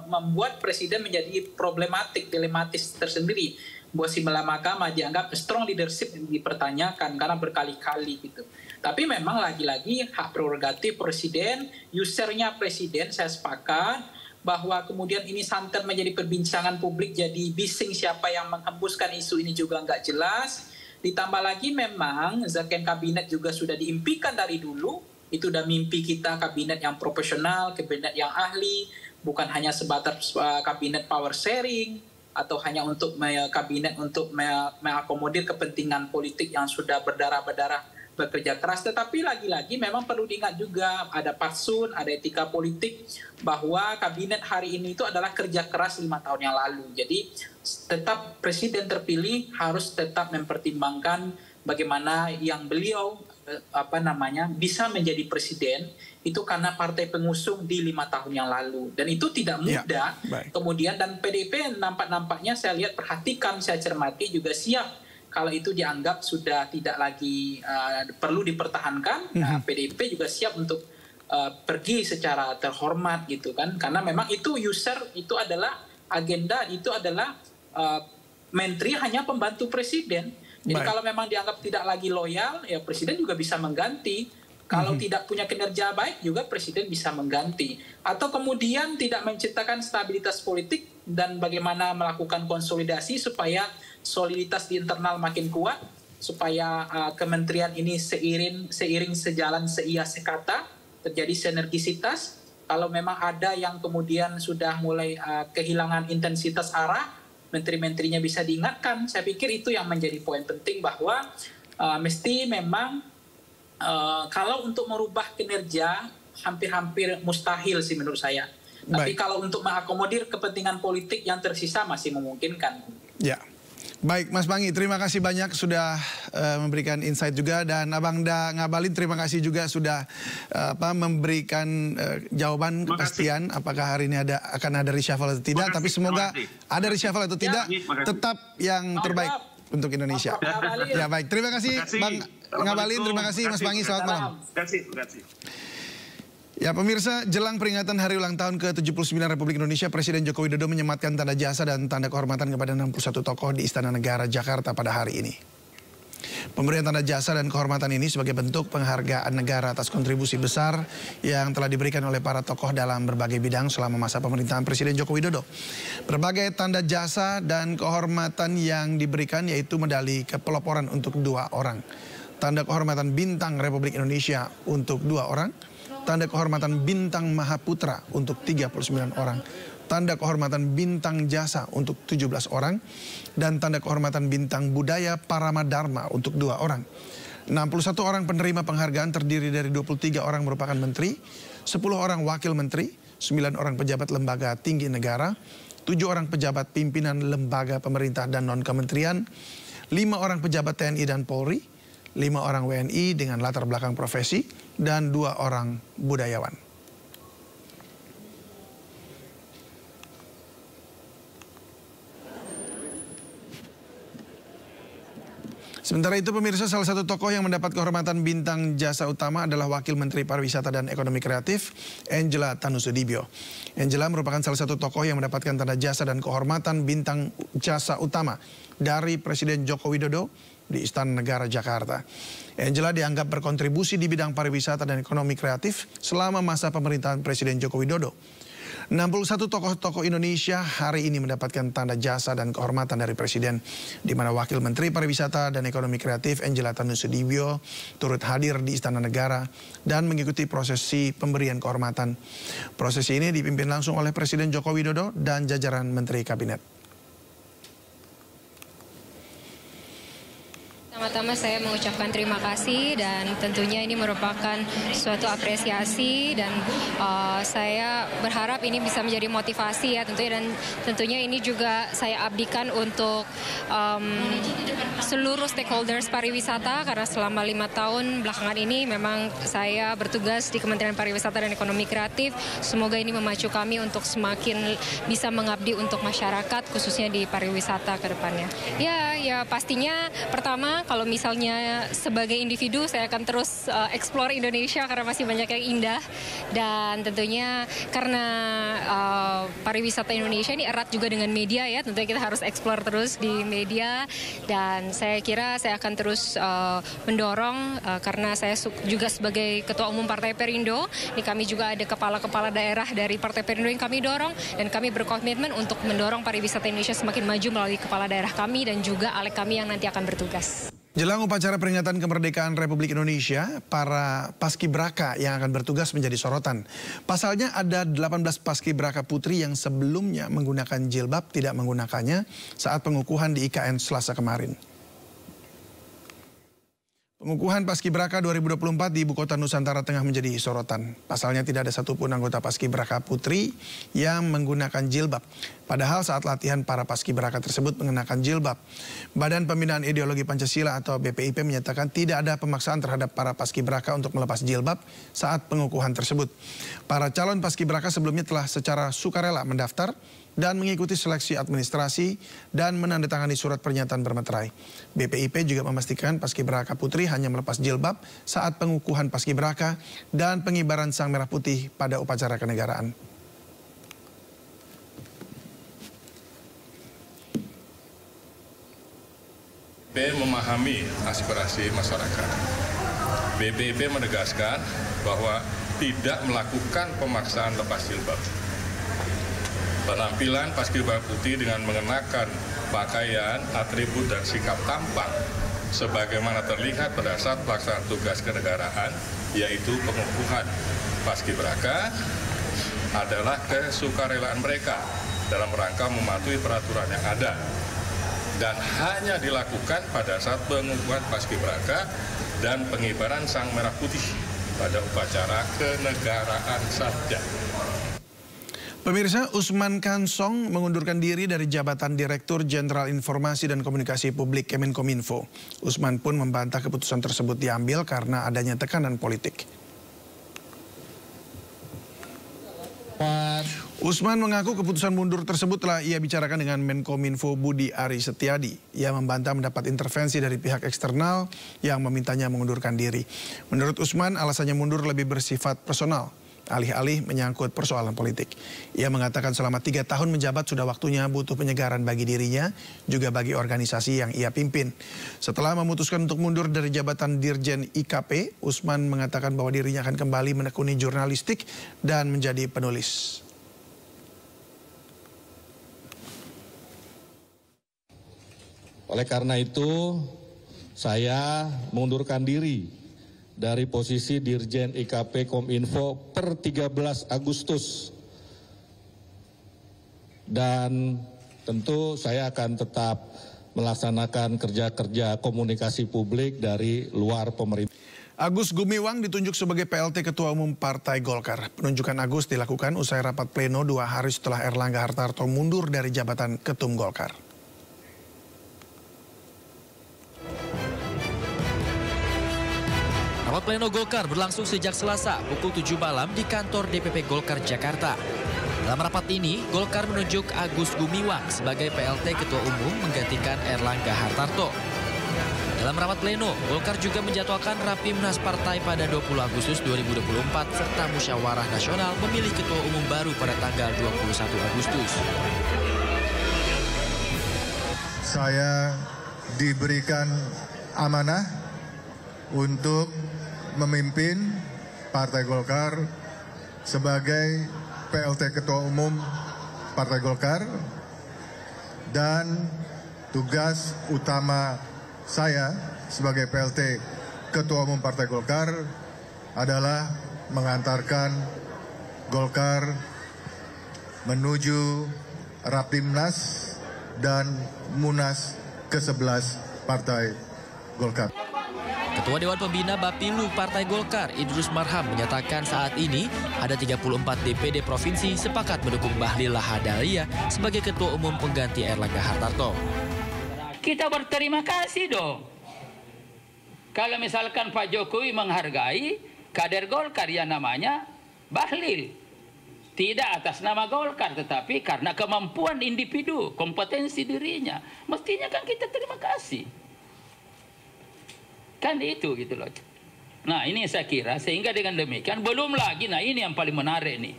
S3: membuat Presiden menjadi problematik, dilematis tersendiri. Buat si Mahkamah dianggap strong leadership yang dipertanyakan karena berkali-kali gitu. Tapi memang lagi-lagi hak prerogatif Presiden, usernya Presiden, saya sepakat bahwa kemudian ini santer menjadi perbincangan publik, jadi bising siapa yang menghembuskan isu ini juga nggak jelas. Ditambah lagi memang Zakon kabinet juga sudah diimpikan dari dulu. Itu udah mimpi kita kabinet yang profesional, kabinet yang ahli, bukan hanya sebatas kabinet power sharing atau hanya untuk kabinet untuk mengakomodir kepentingan politik yang sudah berdarah-berdarah bekerja keras. Tetapi lagi-lagi memang perlu diingat juga ada fatsun, ada etika politik bahwa kabinet hari ini itu adalah kerja keras 5 tahun yang lalu. Jadi tetap Presiden terpilih harus tetap mempertimbangkan bagaimana yang beliau bisa menjadi presiden itu karena partai pengusung di 5 tahun yang lalu, dan itu tidak mudah. Kemudian dan PDIP nampaknya saya lihat, perhatikan, saya cermati juga siap kalau itu dianggap sudah tidak lagi perlu dipertahankan. PDIP juga siap untuk pergi secara terhormat gitu kan, karena memang itu user itu adalah agenda, itu adalah menteri hanya pembantu presiden. Jadi kalau memang dianggap tidak lagi loyal, ya presiden juga bisa mengganti. Kalau tidak punya kinerja baik juga presiden bisa mengganti. Atau kemudian tidak menciptakan stabilitas politik dan bagaimana melakukan konsolidasi supaya soliditas di internal makin kuat, supaya kementerian ini seiring sejalan seia sekata, terjadi sinergisitas. Kalau memang ada yang kemudian sudah mulai kehilangan intensitas arah, menteri-menterinya bisa diingatkan. Saya pikir itu yang menjadi poin penting bahwa mesti memang kalau untuk merubah kinerja hampir-hampir mustahil sih menurut saya. Tapi kalau untuk mengakomodir kepentingan politik yang tersisa masih memungkinkan.
S1: Ya. Baik, Mas Pangi, terima kasih banyak sudah memberikan insight juga, dan Abang Da Ngabalin terima kasih juga sudah memberikan jawaban kepastian apakah hari ini akan ada reshuffle atau tidak. Tapi semoga ada reshuffle atau tidak, tetap yang terbaik untuk Indonesia. Ya baik, terima kasih Bang Ngabalin, terima kasih Mas Pangi, selamat malam.
S21: Terima kasih.
S1: Ya pemirsa, jelang peringatan Hari Ulang Tahun ke-79 Republik Indonesia, Presiden Joko Widodo menyematkan tanda jasa dan tanda kehormatan kepada 61 tokoh di Istana Negara Jakarta pada hari ini. Pemberian tanda jasa dan kehormatan ini sebagai bentuk penghargaan negara atas kontribusi besar yang telah diberikan oleh para tokoh dalam berbagai bidang selama masa pemerintahan Presiden Joko Widodo. Berbagai tanda jasa dan kehormatan yang diberikan yaitu medali kepeloporan untuk 2 orang, tanda kehormatan Bintang Republik Indonesia untuk 2 orang, tanda kehormatan Bintang Mahaputra untuk 39 orang, tanda kehormatan Bintang Jasa untuk 17 orang, dan tanda kehormatan Bintang Budaya Paramadharma untuk 2 orang. 61 orang penerima penghargaan terdiri dari 23 orang merupakan menteri, 10 orang wakil menteri, 9 orang pejabat lembaga tinggi negara, 7 orang pejabat pimpinan lembaga pemerintah dan non-kementerian, 5 orang pejabat TNI dan Polri, 5 orang WNI dengan latar belakang profesi, dan 2 orang budayawan. Sementara itu pemirsa, salah satu tokoh yang mendapat kehormatan Bintang Jasa Utama adalah Wakil Menteri Pariwisata dan Ekonomi Kreatif, Angela Tanusudibio. Angela merupakan salah satu tokoh yang mendapatkan tanda jasa dan kehormatan Bintang Jasa Utama dari Presiden Joko Widodo di Istana Negara Jakarta. Angela dianggap berkontribusi di bidang pariwisata dan ekonomi kreatif selama masa pemerintahan Presiden Joko Widodo. 61 tokoh-tokoh Indonesia hari ini mendapatkan tanda jasa dan kehormatan dari Presiden, di mana Wakil Menteri Pariwisata dan Ekonomi Kreatif Angela Tanusudibio turut hadir di Istana Negara dan mengikuti prosesi pemberian kehormatan. Prosesi ini dipimpin langsung oleh Presiden Joko Widodo dan jajaran Menteri Kabinet.
S2: Selamat Pertama-tama saya mengucapkan terima kasih dan tentunya ini merupakan suatu apresiasi dan saya berharap ini bisa menjadi motivasi ya tentunya, dan tentunya ini juga saya abdikan untuk seluruh stakeholders pariwisata karena selama 5 tahun belakangan ini memang saya bertugas di Kementerian Pariwisata dan Ekonomi Kreatif. Semoga ini memacu kami untuk semakin bisa mengabdi untuk masyarakat khususnya di pariwisata ke depannya. Ya pastinya pertama kalau misalnya sebagai individu saya akan terus explore Indonesia karena masih banyak yang indah, dan tentunya karena pariwisata Indonesia ini erat juga dengan media ya, tentunya kita harus explore terus di media, dan saya kira saya akan terus mendorong karena saya juga sebagai Ketua Umum Partai Perindo, ini kami juga ada kepala-kepala daerah dari Partai Perindo yang kami dorong, dan kami berkomitmen untuk mendorong pariwisata Indonesia semakin maju melalui kepala daerah kami dan juga alek kami yang nanti akan bertugas.
S1: Jelang upacara peringatan kemerdekaan Republik Indonesia, para paskibraka yang akan bertugas menjadi sorotan. Pasalnya ada 18 paskibraka putri yang sebelumnya menggunakan jilbab tidak menggunakannya saat pengukuhan di IKN Selasa kemarin. Pengukuhan Paskibraka 2024 di Ibu Kota Nusantara tengah menjadi sorotan. Pasalnya tidak ada satupun anggota Paskibraka putri yang menggunakan jilbab. Padahal saat latihan para Paskibraka tersebut mengenakan jilbab. Badan Pembinaan Ideologi Pancasila atau BPIP menyatakan tidak ada pemaksaan terhadap para Paskibraka untuk melepas jilbab saat pengukuhan tersebut. Para calon Paskibraka sebelumnya telah secara sukarela mendaftar dan mengikuti seleksi administrasi dan menandatangani surat pernyataan bermeterai. BPIP juga memastikan Paskibraka putri hanya melepas jilbab saat pengukuhan Paskibraka dan pengibaran sang merah putih pada upacara kenegaraan.
S4: BPIP memahami aspirasi masyarakat. BPIP menegaskan bahwa tidak melakukan pemaksaan lepas jilbab. Penampilan Paskibraka putih dengan mengenakan pakaian, atribut, dan sikap tampang sebagaimana terlihat pada saat pelaksanaan tugas kenegaraan, yaitu pengukuhan Paskibraka, adalah kesukarelaan mereka dalam rangka mematuhi peraturan yang ada dan hanya dilakukan pada saat pengukuhan Paskibraka dan pengibaran sang merah putih pada upacara kenegaraan saja.
S1: Pemirsa, Usman Kansong mengundurkan diri dari jabatan Direktur Jenderal Informasi dan Komunikasi Publik Kemenkominfo. Usman pun membantah keputusan tersebut diambil karena adanya tekanan politik. Usman mengaku keputusan mundur tersebut telah ia bicarakan dengan Menkominfo Budi Ari Setiadi. Ia membantah mendapat intervensi dari pihak eksternal yang memintanya mengundurkan diri. Menurut Usman, alasannya mundur lebih bersifat personal, alih-alih menyangkut persoalan politik. Ia mengatakan selama 3 tahun menjabat sudah waktunya butuh penyegaran bagi dirinya, juga bagi organisasi yang ia pimpin. Setelah memutuskan untuk mundur dari jabatan Dirjen IKP, Usman mengatakan bahwa dirinya akan kembali menekuni jurnalistik dan menjadi penulis.
S23: Oleh karena itu, saya mengundurkan diri dari posisi Dirjen IKP Kominfo per 13 Agustus. Dan tentu saya akan tetap melaksanakan kerja-kerja komunikasi publik dari luar pemerintah.
S1: Agus Gumiwang ditunjuk sebagai PLT Ketua Umum Partai Golkar. Penunjukan Agus dilakukan usai rapat pleno 2 hari setelah Erlangga Hartarto mundur dari jabatan Ketum Golkar.
S24: Rapat pleno Golkar berlangsung sejak Selasa pukul 7 malam di kantor DPP Golkar Jakarta. Dalam rapat ini, Golkar menunjuk Agus Gumiwang sebagai PLT Ketua Umum menggantikan Erlangga Hartarto. Dalam rapat pleno, Golkar juga menjadwalkan Rapimnas Partai pada 20 Agustus 2024 serta musyawarah nasional memilih Ketua Umum baru pada tanggal 21 Agustus.
S25: Saya diberikan amanah untuk memimpin Partai Golkar sebagai PLT Ketua Umum Partai Golkar, dan tugas utama saya sebagai PLT Ketua Umum Partai Golkar adalah mengantarkan Golkar menuju Rapimnas dan Munas ke-11 Partai Golkar.
S24: Ketua Dewan Pembina Bapilu Partai Golkar, Idrus Marham, menyatakan saat ini ada 34 DPD Provinsi sepakat mendukung Bahlil Lahadalia sebagai Ketua Umum pengganti Erlangga Hartarto.
S5: Kita berterima kasih dong. Kalau misalkan Pak Jokowi menghargai kader Golkar yang namanya Bahlil. Tidak atas nama Golkar, tetapi karena kemampuan individu, kompetensi dirinya. Mestinya kan kita terima kasih. Kan itu gitu loh. Nah ini saya kira sehingga dengan demikian belum lagi, nah ini yang paling menarik nih.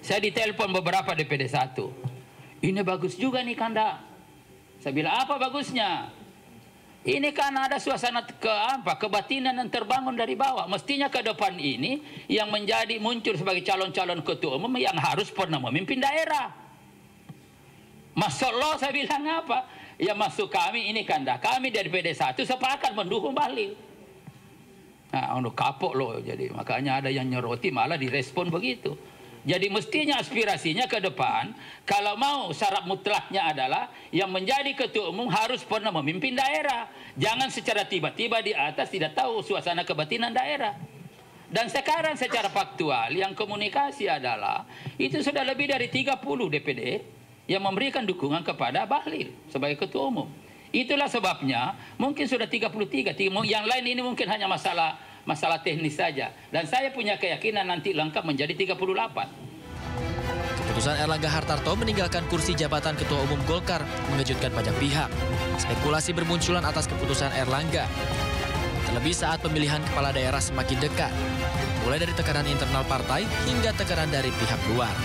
S5: Saya ditelepon beberapa DPD 1. Ini bagus juga nih Kanda. Saya bilang apa bagusnya? Ini kan ada suasana kebatinan yang terbangun dari bawah. Mestinya ke depan ini yang menjadi muncul sebagai calon-calon ketua umum yang harus pernah memimpin daerah. Masya Allah saya bilang apa? Ya masuk kami ini Kanda, kami dari DPD 1 sepakat mendukung Bahlil. Nah, kapok loh, jadi makanya ada yang nyoroti malah direspon begitu. Jadi mestinya aspirasinya ke depan, kalau mau syarat mutlaknya adalah yang menjadi ketua umum harus pernah memimpin daerah. Jangan secara tiba-tiba di atas tidak tahu suasana kebatinan daerah. Dan sekarang secara faktual yang komunikasi adalah itu sudah lebih dari 30 DPD yang memberikan dukungan kepada Bahlil sebagai ketua umum. Itulah sebabnya mungkin sudah 33, yang lain ini mungkin hanya masalah teknis saja. Dan saya punya keyakinan nanti lengkap menjadi 38.
S24: Keputusan Erlangga Hartarto meninggalkan kursi jabatan Ketua Umum Golkar mengejutkan banyak pihak. Spekulasi bermunculan atas keputusan Erlangga. Terlebih saat pemilihan kepala daerah semakin dekat. Mulai dari tekanan internal partai hingga tekanan dari pihak luar.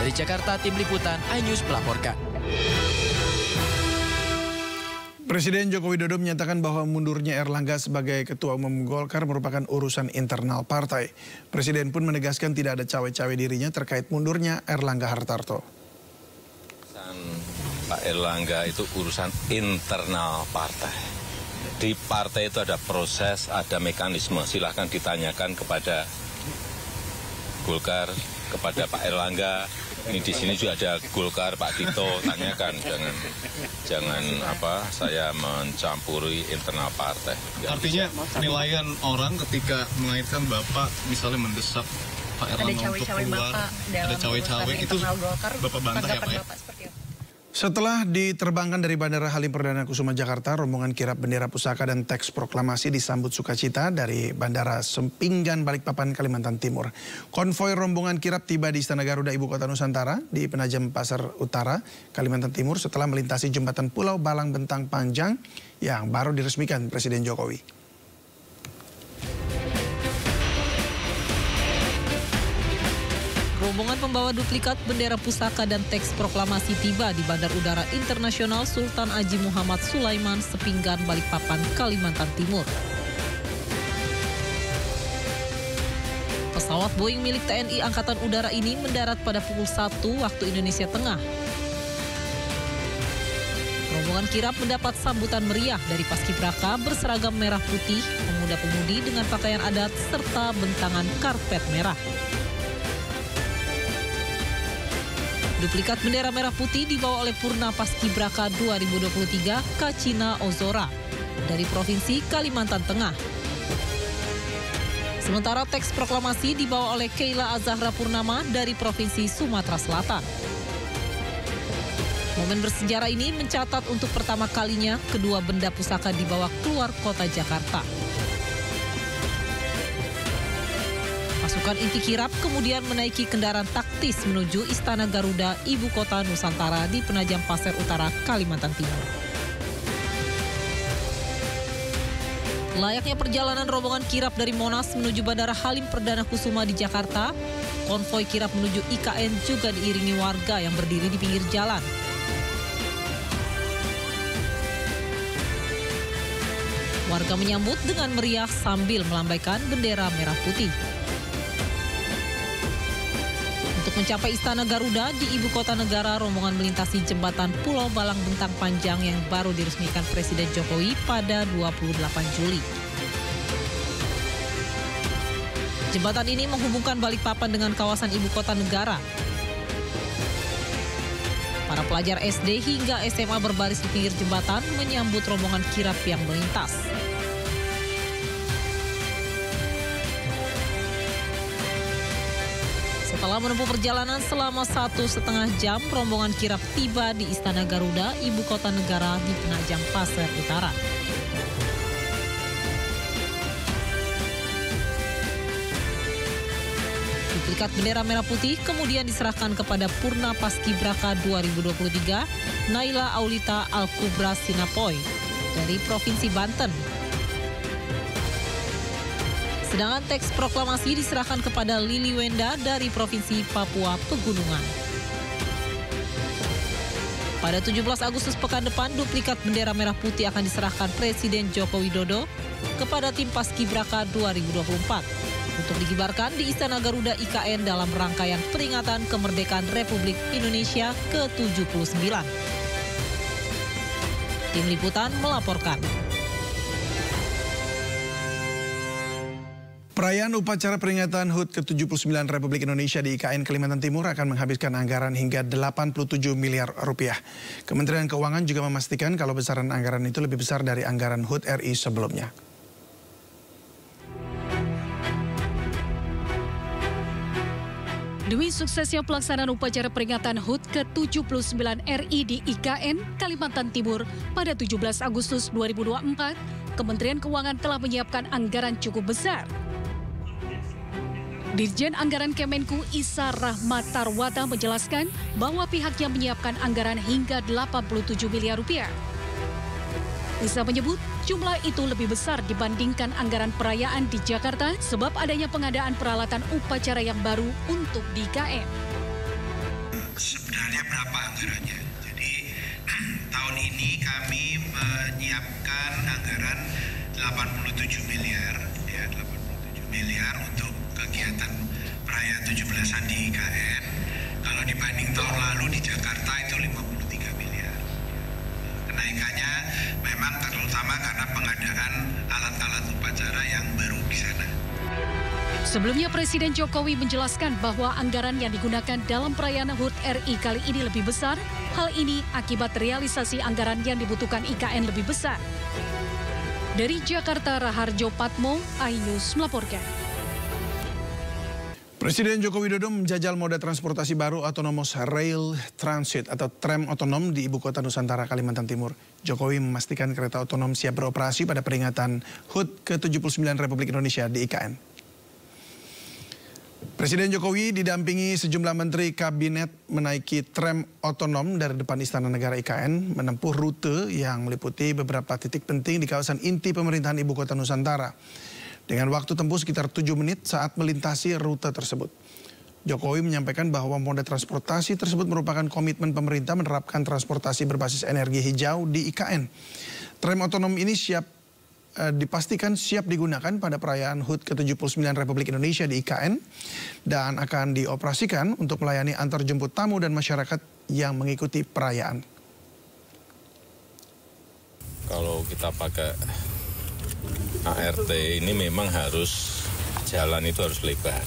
S24: Dari Jakarta, Tim Liputan iNews melaporkan.
S1: Presiden Joko Widodo menyatakan bahwa mundurnya Erlangga sebagai Ketua Umum Golkar merupakan urusan internal partai. Presiden pun menegaskan tidak ada cawe-cawe dirinya terkait mundurnya Erlangga Hartarto.
S20: Pak Erlangga itu urusan internal partai. Di partai itu ada proses, ada mekanisme. Silahkan ditanyakan kepada Golkar, kepada Pak Erlangga. Ini di sini juga ada Golkar, Pak Tito, tanyakan, jangan saya mencampuri internal partai.
S6: Artinya penilaian orang ketika mengaitkan Bapak misalnya mendesak Pak Erlangga untuk keluar, ada cawe-cawe itu Bapak bantah ya Pak ya?
S1: Setelah diterbangkan dari Bandara Halim Perdana Kusuma Jakarta, rombongan kirap bendera pusaka dan teks proklamasi disambut sukacita dari Bandara Sempinggan Balikpapan, Kalimantan Timur. Konvoi rombongan kirap tiba di Istana Garuda Ibu Kota Nusantara di Penajam Pasar Utara, Kalimantan Timur setelah melintasi jembatan Pulau Balang Bentang Panjang yang baru diresmikan Presiden Jokowi.
S7: Rombongan pembawa duplikat bendera pusaka dan teks proklamasi tiba di Bandar Udara Internasional Sultan Haji Muhammad Sulaiman, Sepinggan, Balikpapan, Kalimantan Timur. Pesawat Boeing milik TNI Angkatan Udara ini mendarat pada pukul 1 waktu Indonesia Tengah. Rombongan kirap mendapat sambutan meriah dari paskibraka berseragam merah putih, pemuda-pemudi dengan pakaian adat, serta bentangan karpet merah. Duplikat bendera merah putih dibawa oleh Purna Paskibraka 2023 Kacina Ozora dari Provinsi Kalimantan Tengah. Sementara teks proklamasi dibawa oleh Keila Azahra Purnama dari Provinsi Sumatera Selatan. Momen bersejarah ini mencatat untuk pertama kalinya kedua benda pusaka dibawa keluar kota Jakarta. Pasukan inti kirap kemudian menaiki kendaraan taktis menuju Istana Garuda, Ibu Kota Nusantara di Penajam Pasir Utara, Kalimantan Timur. Layaknya perjalanan rombongan kirap dari Monas menuju Bandara Halim Perdana Kusuma di Jakarta, konvoi kirap menuju IKN juga diiringi warga yang berdiri di pinggir jalan. Warga menyambut dengan meriah sambil melambaikan bendera merah putih. Untuk mencapai Istana Garuda di Ibu Kota Negara, rombongan melintasi jembatan Pulau Balang Bentang Panjang yang baru diresmikan Presiden Jokowi pada 28 Juli. Jembatan ini menghubungkan Balikpapan dengan kawasan Ibu Kota Negara. Para pelajar SD hingga SMA berbaris di pinggir jembatan menyambut rombongan kirap yang melintas. Setelah menempuh perjalanan selama 1,5 jam, rombongan kirap tiba di Istana Garuda, ibu kota negara di Penajam Pasir Utara. Duplikat bendera merah putih kemudian diserahkan kepada Purna Paskibraka 2023 Naila Aulita Al-Kubra Sinapoy dari Provinsi Banten. Sedangkan teks proklamasi diserahkan kepada Lili Wenda dari Provinsi Papua Pegunungan. Pada 17 Agustus pekan depan, duplikat bendera merah putih akan diserahkan Presiden Joko Widodo kepada tim Paskibraka 2024 untuk dikibarkan di Istana Garuda IKN dalam rangkaian peringatan kemerdekaan Republik Indonesia ke-79. Tim Liputan melaporkan.
S1: Perayaan upacara peringatan HUT ke-79 Republik Indonesia di IKN Kalimantan Timur akan menghabiskan anggaran hingga 87 miliar rupiah. Kementerian Keuangan juga memastikan kalau besaran anggaran itu lebih besar dari anggaran HUT RI sebelumnya.
S8: Demi suksesnya pelaksanaan upacara peringatan HUT ke-79 RI di IKN Kalimantan Timur pada 17 Agustus 2024, Kementerian Keuangan telah menyiapkan anggaran cukup besar. Dirjen Anggaran Kemenku Isa Rahmat Tarwata menjelaskan bahwa pihaknya menyiapkan anggaran hingga 87 miliar rupiah. Isa menyebut jumlah itu lebih besar dibandingkan anggaran perayaan di Jakarta sebab adanya pengadaan peralatan upacara yang baru untuk di IKN.
S9: Sebenarnya berapa anggarannya? Jadi tahun ini kami menyiapkan anggaran 87 miliar, ya 87 miliar untuk kegiatan perayaan 17-an di IKN. Kalau dibanding tahun lalu di Jakarta itu 53 miliar. Kenaikannya memang terutama karena pengadaan alat-alat upacara yang baru di sana.
S8: Sebelumnya Presiden Jokowi menjelaskan bahwa anggaran yang digunakan dalam perayaan HUT RI kali ini lebih besar. Hal ini akibat realisasi anggaran yang dibutuhkan IKN lebih besar. Dari Jakarta, Raharjo Patmo, iNews melaporkan.
S1: Presiden Joko Widodo menjajal moda transportasi baru Autonomous Rail Transit atau tram otonom di Ibu Kota Nusantara, Kalimantan Timur. Jokowi memastikan kereta otonom siap beroperasi pada peringatan HUT ke-79 Republik Indonesia di IKN. Presiden Jokowi didampingi sejumlah menteri kabinet menaiki tram otonom dari depan Istana Negara IKN, menempuh rute yang meliputi beberapa titik penting di kawasan inti pemerintahan Ibu Kota Nusantara. Dengan waktu tempuh sekitar 7 menit saat melintasi rute tersebut. Jokowi menyampaikan bahwa moda transportasi tersebut merupakan komitmen pemerintah menerapkan transportasi berbasis energi hijau di IKN. Tram otonom ini dipastikan siap digunakan pada perayaan HUT ke-79 Republik Indonesia di IKN dan akan dioperasikan untuk melayani antar jemput tamu dan masyarakat yang mengikuti perayaan.
S20: Kalau kita pakai ART ini memang harus jalan itu harus lebar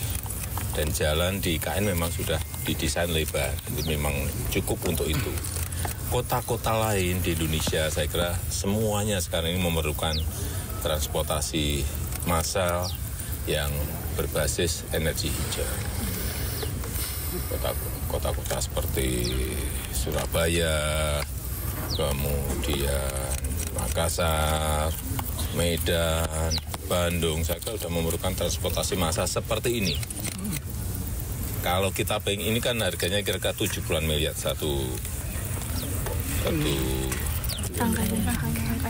S20: dan jalan di IKN memang sudah didesain lebar, itu memang cukup untuk itu. Kota-kota lain di Indonesia saya kira semuanya sekarang ini memerlukan transportasi massal yang berbasis energi hijau. Kota-kota seperti Surabaya, kemudian Makassar, Medan, Bandung, saya kira sudah memerlukan transportasi massal seperti ini. Kalau kita pengen, ini kan harganya kira-kira 70-an miliar satu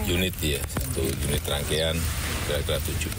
S20: unit ya, satu unit rangkaian kira-kira 70.